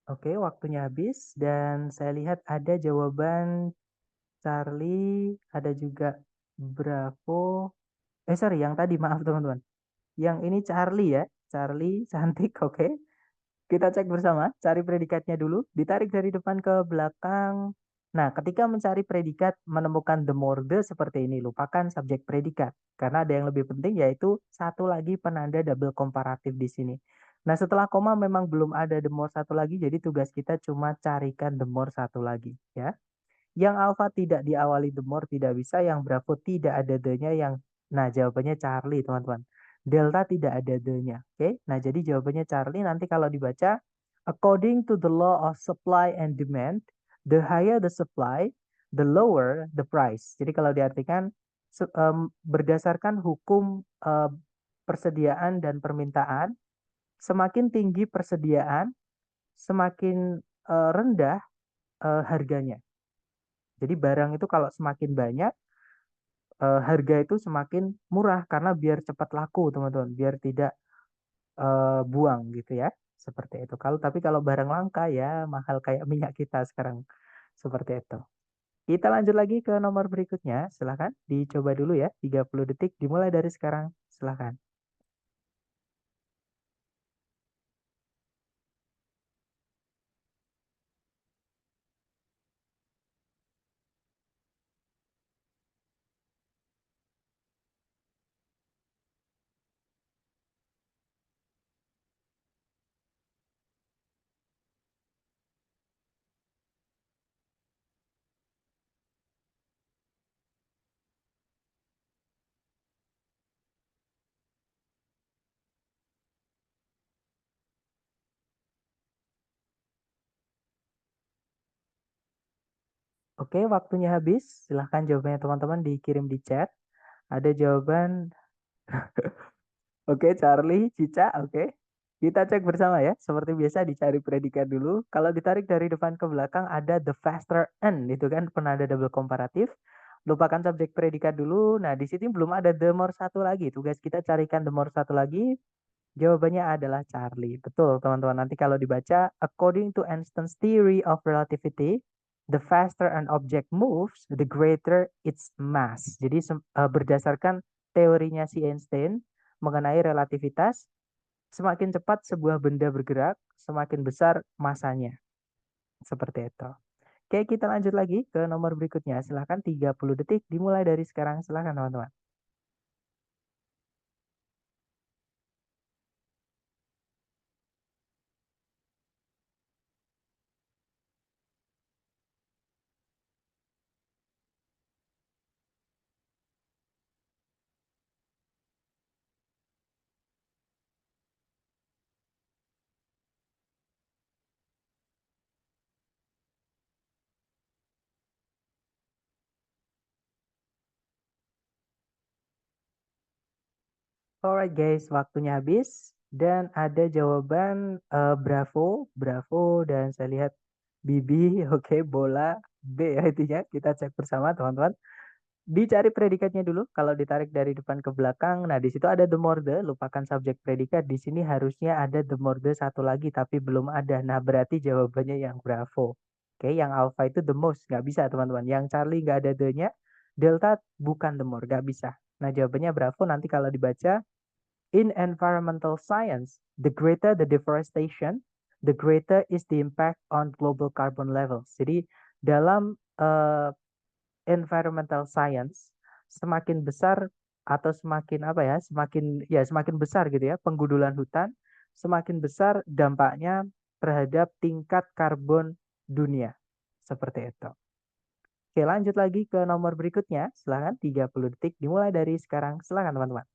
Oke, waktunya habis dan saya lihat ada jawaban Charlie, ada juga Bravo. Sorry, yang tadi maaf teman-teman. Yang ini Charlie ya. Charlie cantik, oke. Kita cek bersama, cari predikatnya dulu, ditarik dari depan ke belakang. Nah, ketika mencari predikat, menemukan the more the seperti ini, lupakan subjek predikat. Karena ada yang lebih penting yaitu satu lagi penanda double komparatif di sini. Nah, setelah koma memang belum ada the more satu lagi, jadi tugas kita cuma carikan the more satu lagi. Ya. Yang alpha tidak diawali the more tidak bisa, yang bravo tidak ada the-nya, nah jawabannya Charlie teman-teman. Delta tidak ada the-nya. Oke, nah jadi jawabannya Charlie. Nanti kalau dibaca, according to the law of supply and demand, the higher the supply, the lower the price. Jadi kalau diartikan berdasarkan hukum persediaan dan permintaan, semakin tinggi persediaan, semakin rendah harganya. Jadi barang itu kalau semakin banyak, harga itu semakin murah karena biar cepat laku, teman-teman, biar tidak buang gitu ya. Seperti itu. Tapi kalau barang langka ya mahal kayak minyak kita sekarang. Seperti itu. Kita lanjut lagi ke nomor berikutnya. Silahkan dicoba dulu ya. 30 detik dimulai dari sekarang. Silahkan. Oke, waktunya habis. Silahkan jawabannya teman-teman dikirim di chat. Ada jawaban. Oke, Charlie, Cica, oke. Kita cek bersama ya. Seperti biasa dicari predikat dulu. Kalau ditarik dari depan ke belakang ada the faster and, itu kan penanda double komparatif. Lupakan subjek predikat dulu. Nah, di sini belum ada the more satu lagi. Tugas kita carikan the more satu lagi. Jawabannya adalah Charlie. Betul, teman-teman. Nanti kalau dibaca, according to Einstein's theory of relativity, the faster an object moves, the greater its mass. Jadi berdasarkan teorinya si Einstein mengenai relativitas, semakin cepat sebuah benda bergerak, semakin besar masanya. Seperti itu. Oke, kita lanjut lagi ke nomor berikutnya. Silahkan 30 detik dimulai dari sekarang. Silahkan teman-teman. Alright guys, waktunya habis dan ada jawaban Bravo, Bravo dan saya lihat Bibi, oke, bola B ya intinya. Kita cek bersama teman-teman. Dicari predikatnya dulu. Kalau ditarik dari depan ke belakang, nah di situ ada the more the, lupakan subjek predikat. Di sini harusnya ada the more the satu lagi tapi belum ada. Nah berarti jawabannya yang Bravo. Oke, yang Alpha itu the most, nggak bisa teman-teman. Yang Charlie nggak ada the-nya, Delta bukan the more, nggak bisa. Nah jawabannya Bravo. Nanti kalau dibaca in environmental science, the greater the deforestation, the greater is the impact on global carbon levels. Jadi dalam environmental science, semakin besar atau semakin apa ya, semakin besar gitu ya penggundulan hutan, semakin besar dampaknya terhadap tingkat karbon dunia. Seperti itu. Oke, lanjut lagi ke nomor berikutnya. Silakan 30 detik dimulai dari sekarang. Silakan teman-teman.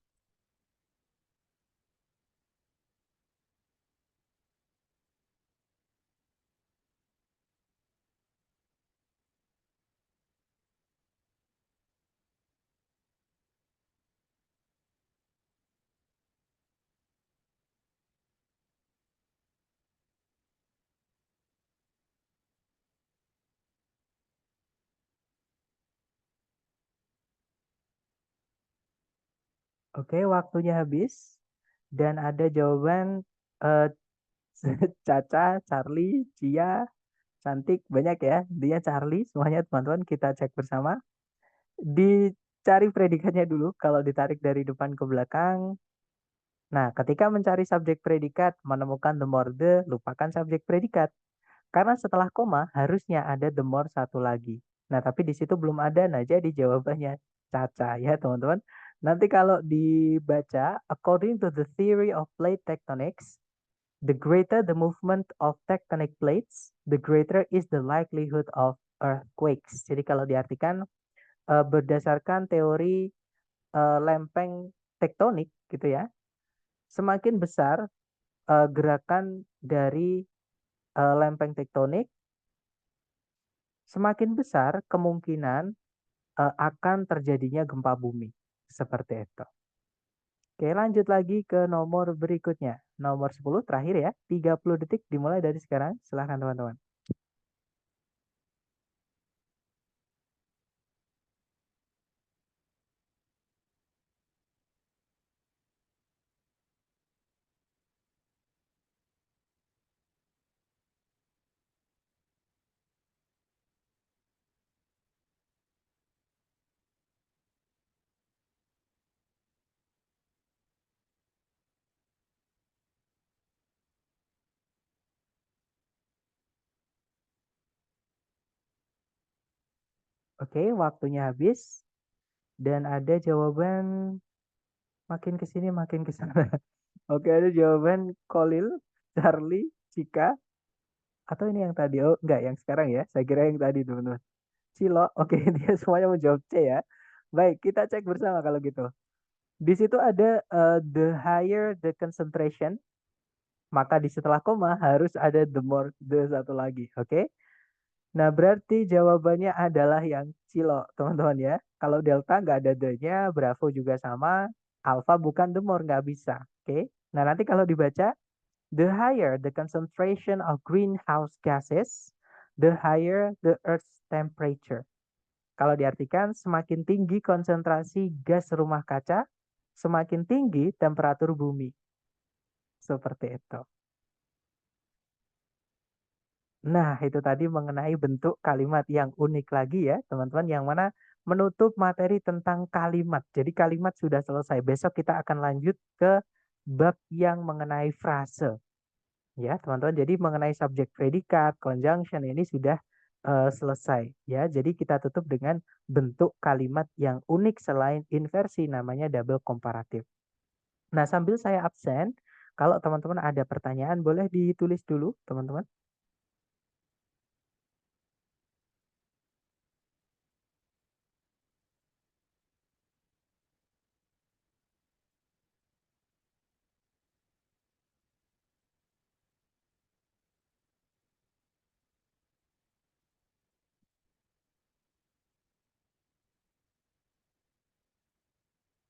Oke, waktunya habis dan ada jawaban eh, Caca, Charlie, Cia, Cantik, banyak ya. Dia Charlie, semuanya teman-teman kita cek bersama. Dicari predikatnya dulu, kalau ditarik dari depan ke belakang. Nah, ketika mencari subjek predikat, menemukan the more the, lupakan subjek predikat. Karena setelah koma, harusnya ada the more satu lagi. Nah, tapi di situ belum ada, nah jadi jawabannya Caca ya teman-teman. Nanti kalau dibaca, according to the theory of plate tectonics, the greater the movement of tectonic plates, the greater is the likelihood of earthquakes. Jadi kalau diartikan berdasarkan teori lempeng tektonik gitu ya, semakin besar gerakan dari lempeng tektonik, semakin besar kemungkinan akan terjadinya gempa bumi. Seperti itu. Oke, lanjut lagi ke nomor berikutnya. Nomor 10 terakhir ya. 30 detik dimulai dari sekarang. Silahkan teman-teman. Oke, waktunya habis. Dan ada jawaban makin ke sini makin ke sana. Oke, ada jawaban Kolil, Charlie, Cika, atau ini yang tadi? Oh, enggak, yang sekarang ya. Saya kira yang tadi, teman-teman. Cilo, oke, dia semuanya menjawab C ya. Baik, kita cek bersama kalau gitu. Di situ ada the higher the concentration, maka di setelah koma harus ada the more, the satu lagi. Oke. Nah, berarti jawabannya adalah yang Cilo, teman-teman ya. Kalau delta nggak ada the-nya, Bravo juga sama, Alpha bukan the more, nggak bisa. Oke. Nah, nanti kalau dibaca, the higher the concentration of greenhouse gases, the higher the Earth's temperature. Kalau diartikan, semakin tinggi konsentrasi gas rumah kaca, semakin tinggi temperatur bumi. Seperti itu. Nah, itu tadi mengenai bentuk kalimat yang unik lagi ya, teman-teman, yang mana menutup materi tentang kalimat. Jadi kalimat sudah selesai. Besok kita akan lanjut ke bab yang mengenai frase. Ya, teman-teman. Jadi mengenai subjek predikat, conjunction ini sudah selesai ya. Jadi kita tutup dengan bentuk kalimat yang unik selain inversi, namanya double komparatif. Nah, sambil saya absen, kalau teman-teman ada pertanyaan boleh ditulis dulu, teman-teman.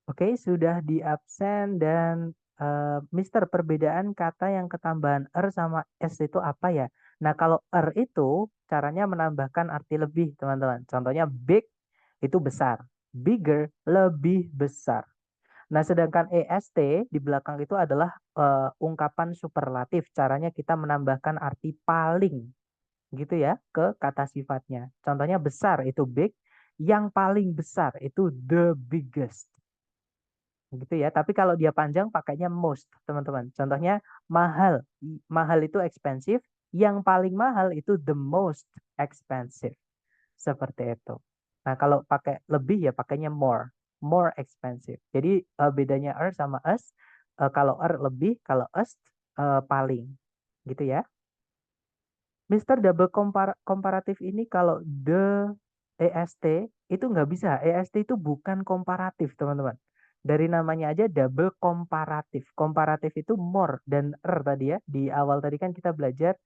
Oke, sudah di absen dan Mister, perbedaan kata yang ketambahan er sama s itu apa ya? Nah, kalau er itu caranya menambahkan arti lebih, teman-teman. Contohnya big itu besar, bigger lebih besar. Nah, sedangkan est di belakang itu adalah ungkapan superlatif. Caranya kita menambahkan arti paling, gitu ya, ke kata sifatnya. Contohnya besar itu big, yang paling besar itu the biggest. Gitu ya. Tapi kalau dia panjang pakainya most, teman-teman. Contohnya mahal. Mahal itu expensive, yang paling mahal itu the most expensive. Seperti itu. Nah, kalau pakai lebih ya pakainya more, more expensive. Jadi bedanya er sama us, kalau er lebih, kalau us paling. Gitu ya. Mister double komparatif ini kalau the est itu nggak bisa. Est itu bukan komparatif, teman-teman. Dari namanya aja double komparatif. Komparatif itu more dan er tadi ya. Di awal tadi kan kita belajar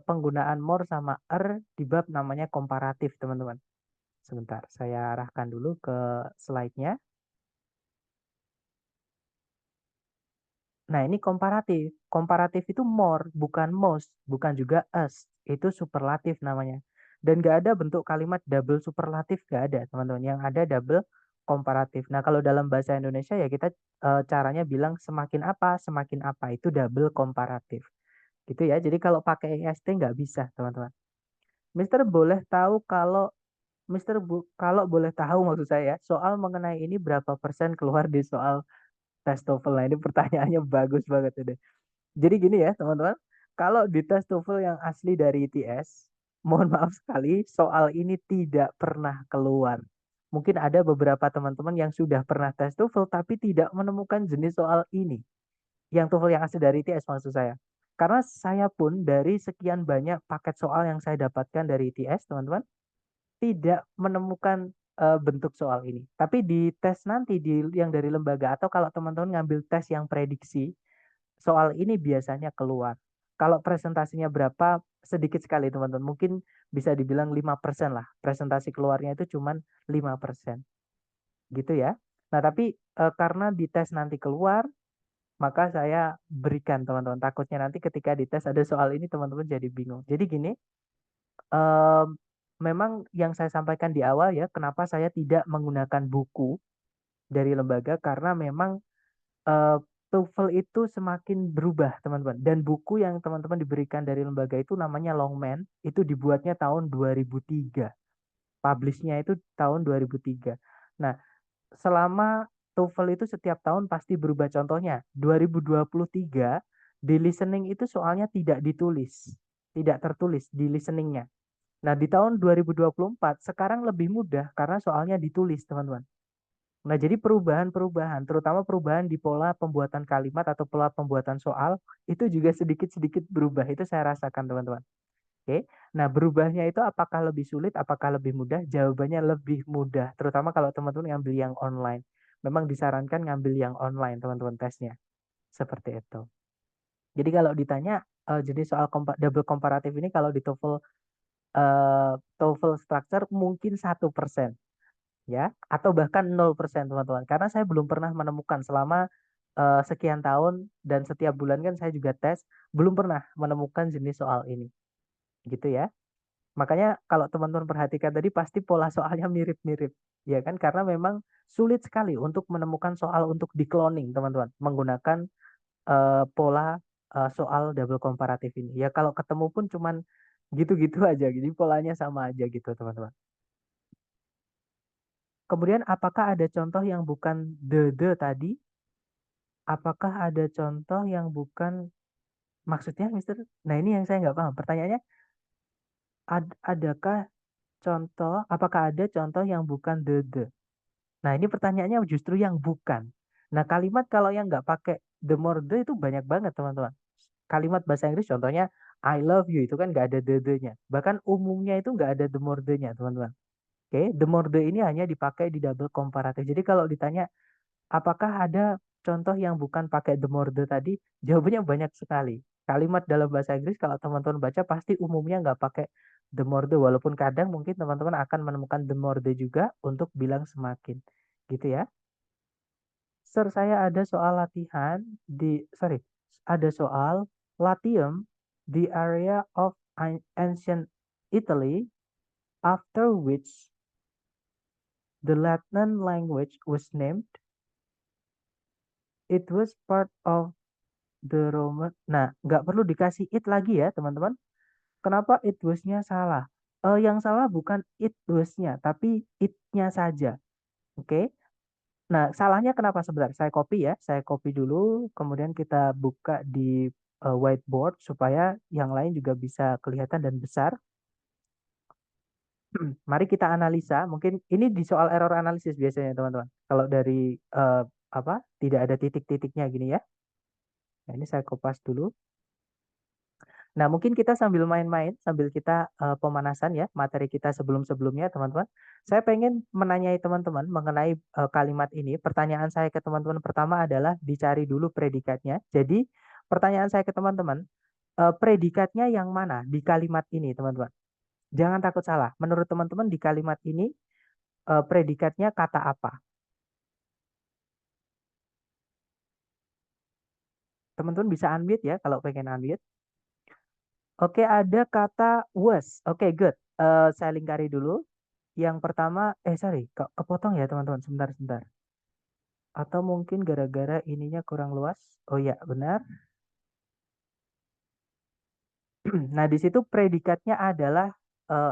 penggunaan more sama er di bab namanya komparatif, teman-teman. Sebentar, saya arahkan dulu ke slide-nya. Nah, ini komparatif. Komparatif itu more, bukan most, bukan juga us. Itu superlatif namanya. Dan nggak ada bentuk kalimat double superlatif, nggak ada, teman-teman. Yang ada double komparatif. Nah, kalau dalam bahasa Indonesia ya kita caranya bilang semakin apa, semakin apa. Itu double komparatif. Gitu ya. Jadi kalau pakai est nggak bisa, teman-teman. Mister boleh tahu kalau kalau boleh tahu maksud saya, soal mengenai ini berapa persen keluar di soal tes TOEFL. Nah, ini pertanyaannya bagus banget ini. Jadi gini ya, teman-teman. Kalau di tes TOEFL yang asli dari ITS, mohon maaf sekali, soal ini tidak pernah keluar. Mungkin ada beberapa teman-teman yang sudah pernah tes TOEFL tapi tidak menemukan jenis soal ini. Yang TOEFL yang asli dari ITS maksud saya. Karena saya pun dari sekian banyak paket soal yang saya dapatkan dari ITS, teman-teman, tidak menemukan bentuk soal ini. Tapi di tes nanti yang dari lembaga atau kalau teman-teman ngambil tes yang prediksi, soal ini biasanya keluar. Kalau presentasinya berapa, sedikit sekali teman-teman. Mungkin bisa dibilang 5% lah. Presentasi keluarnya itu cuma 5%. Gitu ya. Nah, tapi karena di tes nanti keluar, maka saya berikan teman-teman. Takutnya nanti ketika di tes ada soal ini teman-teman jadi bingung. Jadi gini, memang yang saya sampaikan di awal ya, kenapa saya tidak menggunakan buku dari lembaga karena memang eh, TOEFL itu semakin berubah, teman-teman. Dan buku yang teman-teman diberikan dari lembaga itu namanya Longman, itu dibuatnya tahun 2003. Publishnya itu tahun 2003. Nah, selama TOEFL itu setiap tahun pasti berubah. Contohnya, 2023 di listening itu soalnya tidak ditulis, tidak tertulis di listeningnya. Nah, di tahun 2024 sekarang lebih mudah karena soalnya ditulis, teman-teman. Nah, jadi perubahan-perubahan, terutama perubahan di pola pembuatan kalimat atau pola pembuatan soal, itu juga sedikit-sedikit berubah. Itu saya rasakan, teman-teman. Oke. Nah, berubahnya itu apakah lebih sulit, apakah lebih mudah? Jawabannya lebih mudah, terutama kalau teman-teman ngambil yang online. Memang disarankan ngambil yang online, teman-teman, tesnya. Seperti itu. Jadi kalau ditanya jenis soal double komparatif ini kalau di TOEFL structure mungkin 1%. Ya, atau bahkan 0% teman-teman. Karena saya belum pernah menemukan selama sekian tahun dan setiap bulan kan saya juga tes, belum pernah menemukan jenis soal ini. Gitu ya. Makanya kalau teman-teman perhatikan tadi pasti pola soalnya mirip-mirip. Ya kan? Karena memang sulit sekali untuk menemukan soal untuk di-cloning, teman-teman, menggunakan pola soal double komparatif ini. Ya kalau ketemu pun cuman gitu-gitu aja. Jadi polanya sama aja gitu, teman-teman. Kemudian apakah ada contoh yang bukan the tadi? Apakah ada contoh yang bukan maksudnya Mister? Nah ini yang saya nggak paham. Pertanyaannya, adakah contoh, apakah ada contoh yang bukan the? Nah ini pertanyaannya justru yang bukan. Nah kalimat kalau yang nggak pakai the more the itu banyak banget teman-teman. Kalimat bahasa Inggris contohnya I love you itu kan nggak ada the-nya. Bahkan umumnya itu nggak ada the more the-nya teman-teman. Oke, the more the ini hanya dipakai di double komparatif. Jadi kalau ditanya apakah ada contoh yang bukan pakai the more the tadi? Jawabannya banyak sekali. Kalimat dalam bahasa Inggris kalau teman-teman baca pasti umumnya nggak pakai the more the, walaupun kadang mungkin teman-teman akan menemukan the more the juga untuk bilang semakin. Gitu ya. Sir, saya ada soal latihan ada soal Latium, the area of ancient Italy, after which the Latin language was named. It was part of the Roman. Nah, nggak perlu dikasih it lagi ya, teman-teman. Kenapa it was-nya salah? Yang salah bukan it was-nya, tapi it-nya saja. Oke. Nah, salahnya kenapa sebentar? Saya copy ya. Saya copy dulu, kemudian kita buka di whiteboard supaya yang lain juga bisa kelihatan dan besar. Mari kita analisa. Mungkin ini di soal error analisis biasanya, teman-teman. Kalau dari tidak ada titik-titiknya gini ya. Nah, ini saya kopas dulu. Nah, mungkin kita sambil main-main, sambil kita pemanasan ya, materi kita sebelum-sebelumnya, teman-teman. Saya pengen menanyai teman-teman mengenai kalimat ini. Pertanyaan saya ke teman-teman pertama adalah dicari dulu predikatnya. Jadi, pertanyaan saya ke teman-teman, predikatnya yang mana di kalimat ini, teman-teman? Jangan takut salah. Menurut teman-teman di kalimat ini, predikatnya kata apa? Teman-teman bisa unmute ya, kalau pengen unmute. Oke, ada kata was. Oke, good. Saya lingkari dulu. Yang pertama, kepotong ya teman-teman, sebentar. Atau mungkin gara-gara ininya kurang luas. Oh ya, benar. Nah, di situ predikatnya adalah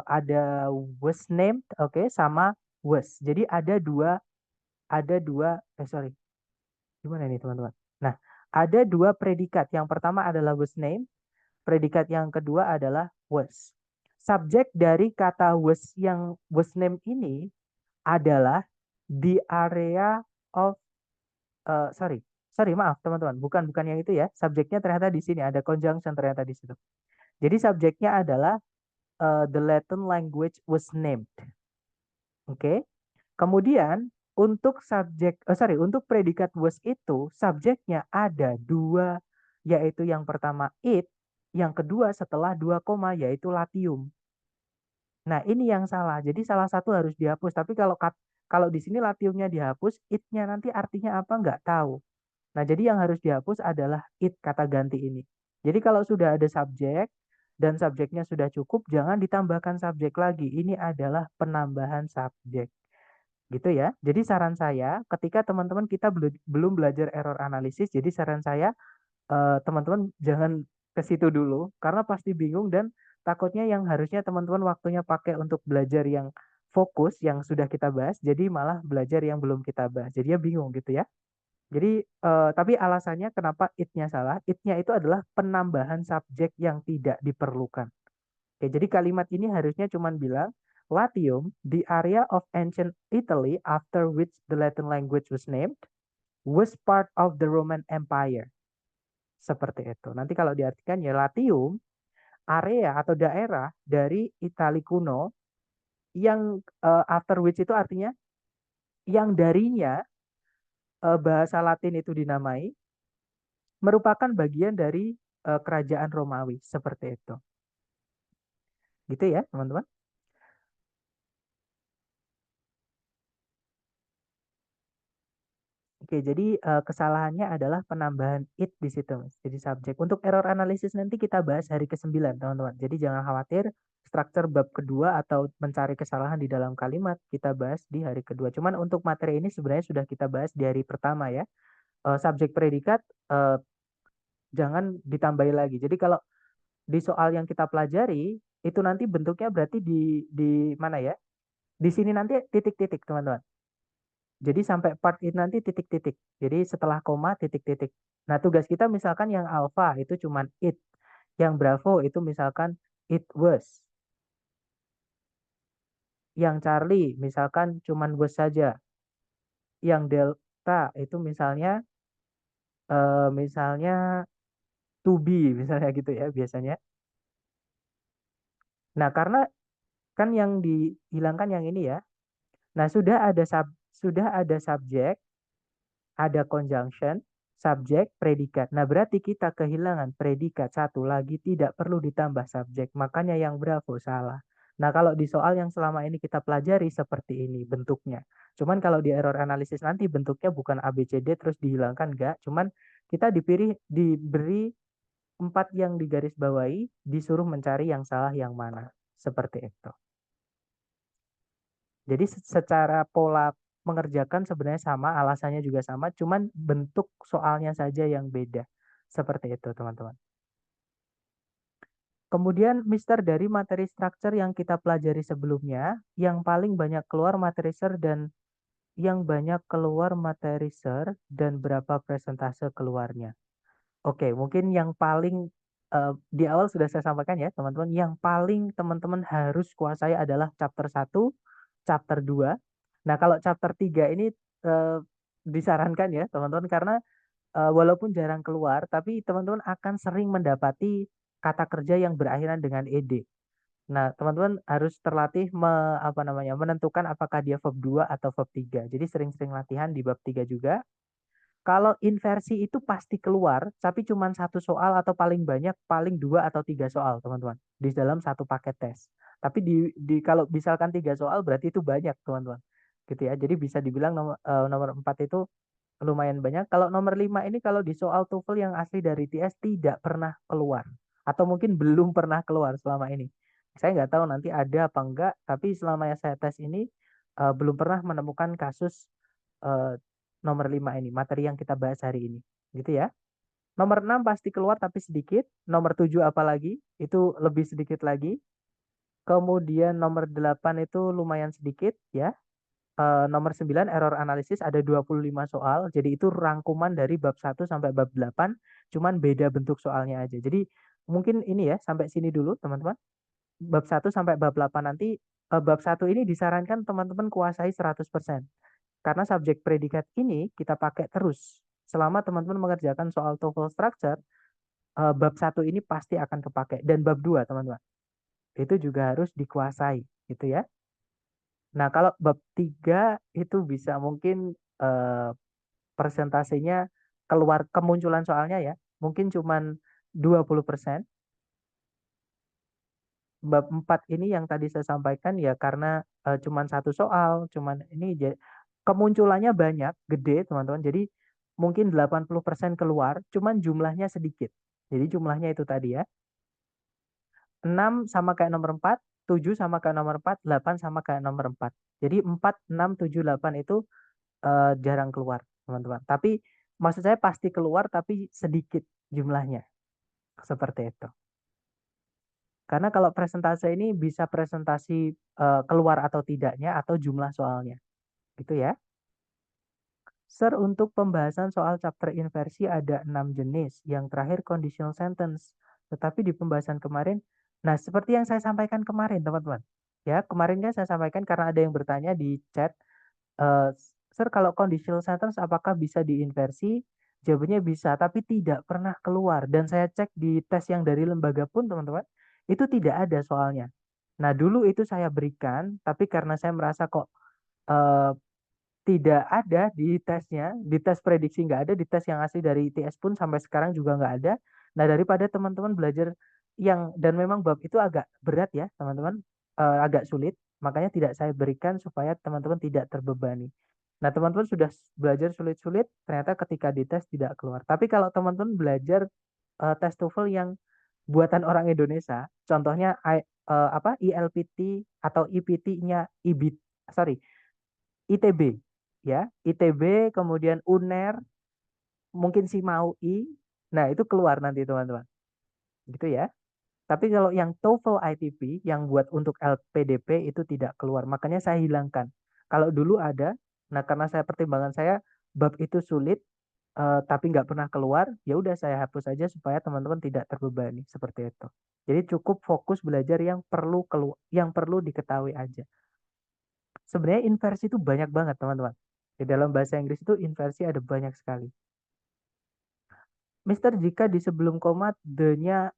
ada was named, oke, sama was. Jadi gimana ini teman-teman? Nah, ada dua predikat. Yang pertama adalah was named, predikat yang kedua adalah was. Subjek dari kata was yang was named ini adalah the area of maaf teman-teman, bukan yang itu ya. Subjeknya ternyata di sini ada conjunction ternyata di situ. Jadi subjeknya adalah the Latin language was named. Oke. Kemudian untuk untuk predikat was itu subjeknya ada dua, yaitu yang pertama it, yang kedua setelah dua koma yaitu latium. Nah, ini yang salah. Jadi salah satu harus dihapus. Tapi kalau di sini latiumnya dihapus, it-nya nanti artinya apa nggak tahu. Nah, jadi yang harus dihapus adalah it, kata ganti ini. Jadi kalau sudah ada subjek dan subjeknya sudah cukup, jangan ditambahkan subjek lagi. Ini adalah penambahan subjek. Gitu ya. Jadi saran saya, ketika teman-teman kita belum belajar error analisis, jadi saran saya teman-teman jangan ke situ dulu karena pasti bingung dan takutnya yang harusnya teman-teman waktunya pakai untuk belajar yang fokus yang sudah kita bahas jadi malah belajar yang belum kita bahas. Jadi ya bingung gitu ya. Jadi tapi alasannya kenapa it-nya salah? It-nya itu adalah penambahan subjek yang tidak diperlukan. Oke, jadi kalimat ini harusnya cuman bilang Latium, the area of ancient Italy after which the Latin language was named, was part of the Roman Empire. Seperti itu. Nanti kalau diartikan ya Latium, area atau daerah dari Itali kuno yang after which itu artinya yang darinya bahasa Latin itu dinamai merupakan bagian dari kerajaan Romawi seperti itu. Gitu ya, teman-teman. Oke, jadi kesalahannya adalah penambahan it di situ, Mas. Jadi subjek. Untuk error analisis nanti kita bahas hari ke-9, teman-teman. Jadi jangan khawatir, struktur bab kedua atau mencari kesalahan di dalam kalimat kita bahas di hari kedua. Cuman untuk materi ini sebenarnya sudah kita bahas di hari pertama ya. Subjek predikat jangan ditambahi lagi. Jadi kalau di soal yang kita pelajari itu nanti bentuknya berarti di mana ya? Di sini nanti titik-titik, teman-teman. Jadi sampai part ini nanti titik-titik. Jadi setelah koma titik-titik. Nah, tugas kita misalkan yang alpha itu cuman it. Yang bravo itu misalkan it was. Yang Charlie misalkan cuman was saja. Yang delta itu misalnya to be misalnya gitu ya biasanya. Nah, karena kan yang dihilangkan yang ini ya. Nah, sudah ada subjek, ada conjunction, subjek, predikat. Nah, berarti kita kehilangan predikat satu lagi, tidak perlu ditambah subjek. Makanya yang bravo salah. Nah, kalau di soal yang selama ini kita pelajari seperti ini bentuknya. Cuman kalau di error analisis nanti bentuknya bukan ABCD terus dihilangkan enggak. Cuman kita diberi 4 yang digaris bawahi, disuruh mencari yang salah yang mana. Seperti itu. Jadi secara pola mengerjakan sebenarnya sama, alasannya juga sama, cuman bentuk soalnya saja yang beda. Seperti itu, teman-teman. Kemudian, Mister, dari materi structure yang kita pelajari sebelumnya, yang paling banyak keluar materi ser dan berapa persentase keluarnya. Oke, mungkin yang paling di awal sudah saya sampaikan ya, teman-teman, yang paling teman-teman harus kuasai adalah chapter 1, chapter 2. Nah, kalau chapter 3 ini disarankan ya, teman-teman, karena walaupun jarang keluar, tapi teman-teman akan sering mendapati kata kerja yang berakhiran dengan ed. Nah, teman-teman harus terlatih menentukan apakah dia verb 2 atau verb 3. Jadi sering-sering latihan di bab 3 juga. Kalau inversi itu pasti keluar, tapi cuma satu soal atau paling banyak paling 2 atau 3 soal, teman-teman, di dalam satu paket tes. Tapi kalau misalkan 3 soal berarti itu banyak, teman-teman. Gitu ya. Jadi bisa dibilang nomor 4 itu lumayan banyak. Kalau nomor 5 ini kalau di soal TOEFL yang asli dari TS tidak pernah keluar. Atau mungkin belum pernah keluar selama ini. Saya nggak tahu nanti ada apa enggak, tapi selama saya tes ini belum pernah menemukan kasus nomor 5 ini, materi yang kita bahas hari ini. Gitu ya. Nomor 6 pasti keluar tapi sedikit. Nomor 7 apalagi, itu lebih sedikit lagi. Kemudian nomor 8 itu lumayan sedikit ya. Nomor 9 error analisis ada 25 soal. Jadi itu rangkuman dari bab 1 sampai bab 8, cuman beda bentuk soalnya aja. Jadi mungkin ini ya sampai sini dulu teman-teman. Bab 1 sampai bab 8 nanti bab 1 ini disarankan teman-teman kuasai 100%. Karena subjek predikat ini kita pakai terus. Selama teman-teman mengerjakan soal TOEFL structure, bab 1 ini pasti akan kepakai dan bab 2, teman-teman. Itu juga harus dikuasai, gitu ya. Nah, kalau bab 3 itu bisa mungkin persentasenya keluar kemunculan soalnya ya, mungkin cuman 20%. Bab 4 ini yang tadi saya sampaikan ya karena cuman satu soal, cuman ini kemunculannya banyak, gede teman-teman. Jadi mungkin 80% keluar, cuman jumlahnya sedikit. Jadi jumlahnya itu tadi ya. 6 sama kayak nomor 4, 7 sama kayak nomor 4, 8 sama kayak nomor 4. Jadi 4, 6, 7, 8 itu jarang keluar, teman-teman. Tapi maksud saya pasti keluar tapi sedikit jumlahnya. Seperti itu. Karena kalau presentase ini bisa presentasi keluar atau tidaknya atau jumlah soalnya. Gitu ya. Sir, untuk pembahasan soal chapter inversi ada 6 jenis. Yang terakhir conditional sentence. Tetapi di pembahasan kemarin Nah, seperti yang saya sampaikan kemarin, teman-teman. Ya, kemarin kan saya sampaikan karena ada yang bertanya di chat, eh, Sir, kalau conditional sentence apakah bisa diinversi? Jawabannya bisa, tapi tidak pernah keluar. Dan saya cek di tes yang dari lembaga pun, teman-teman, itu tidak ada soalnya. Nah, dulu itu saya berikan, tapi karena saya merasa kok eh, tidak ada di tesnya, di tes prediksi nggak ada, di tes yang asli dari ITS pun sampai sekarang juga nggak ada. Nah, daripada teman-teman belajar yang, dan memang bab itu agak berat ya, teman-teman, agak sulit, makanya tidak saya berikan supaya teman-teman tidak terbebani. Nah, teman-teman sudah belajar sulit-sulit, ternyata ketika dites tidak keluar. Tapi kalau teman-teman belajar tes TOEFL yang buatan orang Indonesia, contohnya ILPT atau IPT-nya ITB, ya, ITB, kemudian UNER, mungkin si MAUI, nah itu keluar nanti teman-teman, gitu ya. Tapi kalau yang TOEFL ITP yang buat untuk LPDP itu tidak keluar, makanya saya hilangkan. Kalau dulu ada, nah karena saya pertimbangan saya bab itu sulit, tapi nggak pernah keluar, ya udah saya hapus aja supaya teman-teman tidak terbebani seperti itu. Jadi cukup fokus belajar yang perlu yang perlu diketahui aja. Sebenarnya inversi itu banyak banget teman-teman. Di dalam bahasa Inggris itu inversi ada banyak sekali. Mister, jika di sebelum koma the-nya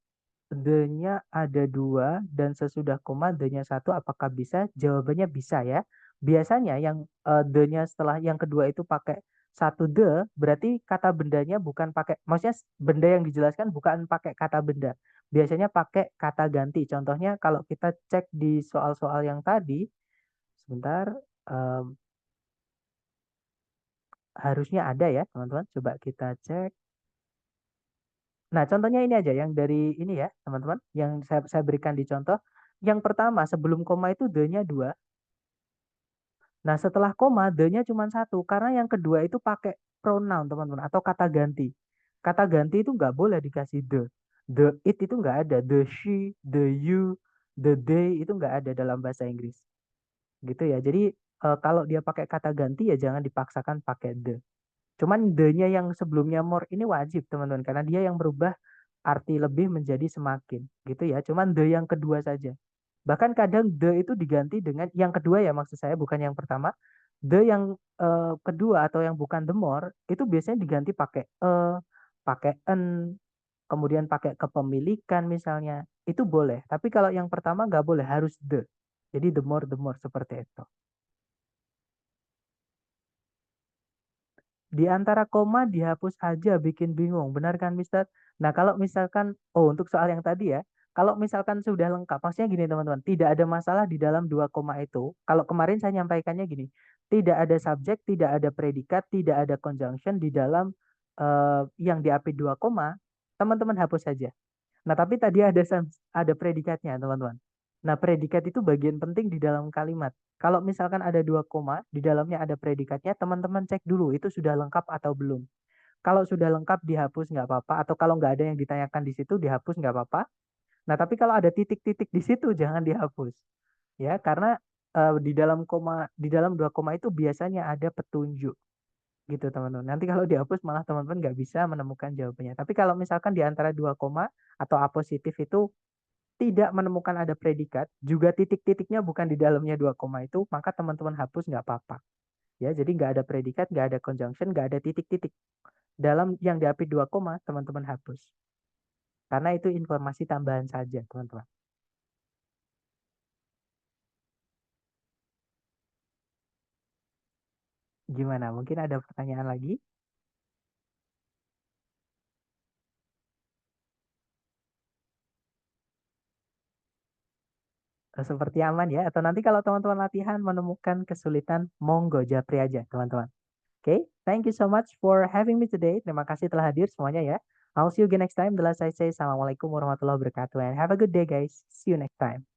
ada dua dan sesudah koma the-nya satu, apakah bisa? Jawabannya bisa ya. Biasanya yang the-nya setelah yang kedua itu pakai satu the, berarti kata bendanya bukan pakai, maksudnya benda yang dijelaskan bukan pakai kata benda. Biasanya pakai kata ganti. Contohnya kalau kita cek di soal-soal yang tadi, sebentar, em, harusnya ada ya teman-teman. Coba kita cek. Nah, contohnya ini aja yang dari ini ya, teman-teman, yang saya berikan di contoh. Yang pertama, sebelum koma itu the-nya 2. Nah, setelah koma, the-nya cuma 1. Karena yang kedua itu pakai pronoun, teman-teman, atau kata ganti. Kata ganti itu nggak boleh dikasih the. The it itu nggak ada. The she, the you, the they itu nggak ada dalam bahasa Inggris. Gitu ya. Jadi, kalau dia pakai kata ganti ya jangan dipaksakan pakai the. Cuman the-nya yang sebelumnya more ini wajib, teman-teman, karena dia yang merubah arti lebih menjadi semakin, gitu ya. Cuman the yang kedua saja. Bahkan kadang the itu diganti dengan yang kedua ya, maksud saya bukan yang pertama. The yang kedua atau yang bukan the more itu biasanya diganti pakai pakai an, kemudian pakai kepemilikan misalnya. Itu boleh. Tapi kalau yang pertama nggak boleh, harus the. Jadi the more seperti itu. Di antara koma dihapus aja bikin bingung, benar kan Mister? Nah kalau misalkan, untuk soal yang tadi ya, kalau misalkan sudah lengkap, maksudnya gini teman-teman, tidak ada masalah di dalam dua koma itu. Kalau kemarin saya nyampaikannya gini, tidak ada subjek, tidak ada predikat, tidak ada conjunction di dalam yang diapit dua koma, teman-teman hapus saja. Nah, tapi tadi ada predikatnya, teman-teman. Nah, predikat itu bagian penting di dalam kalimat. Kalau misalkan ada dua koma, di dalamnya ada predikatnya, teman-teman cek dulu itu sudah lengkap atau belum. Kalau sudah lengkap dihapus nggak apa-apa, atau kalau nggak ada yang ditanyakan di situ dihapus nggak apa-apa. Nah, tapi kalau ada titik-titik di situ jangan dihapus, ya, karena di dalam koma, di dalam dua koma itu biasanya ada petunjuk gitu teman-teman. Nanti kalau dihapus malah teman-teman nggak bisa menemukan jawabannya. Tapi kalau misalkan di antara dua koma atau apositif itu tidak menemukan ada predikat, juga titik-titiknya bukan di dalamnya dua koma itu, maka teman-teman hapus nggak apa-apa. Ya, jadi nggak ada predikat, nggak ada conjunction, nggak ada titik-titik. Dalam yang diapit dua koma, teman-teman hapus. Karena itu informasi tambahan saja, teman-teman. Gimana? Mungkin ada pertanyaan lagi? Seperti aman ya? Atau nanti kalau teman-teman latihan menemukan kesulitan, monggo japri aja, teman-teman. Oke, thank you so much for having me today. Terima kasih telah hadir semuanya ya. I'll see you again next time. The last I say, Assalamualaikum warahmatullahi wabarakatuh. And have a good day, guys. See you next time.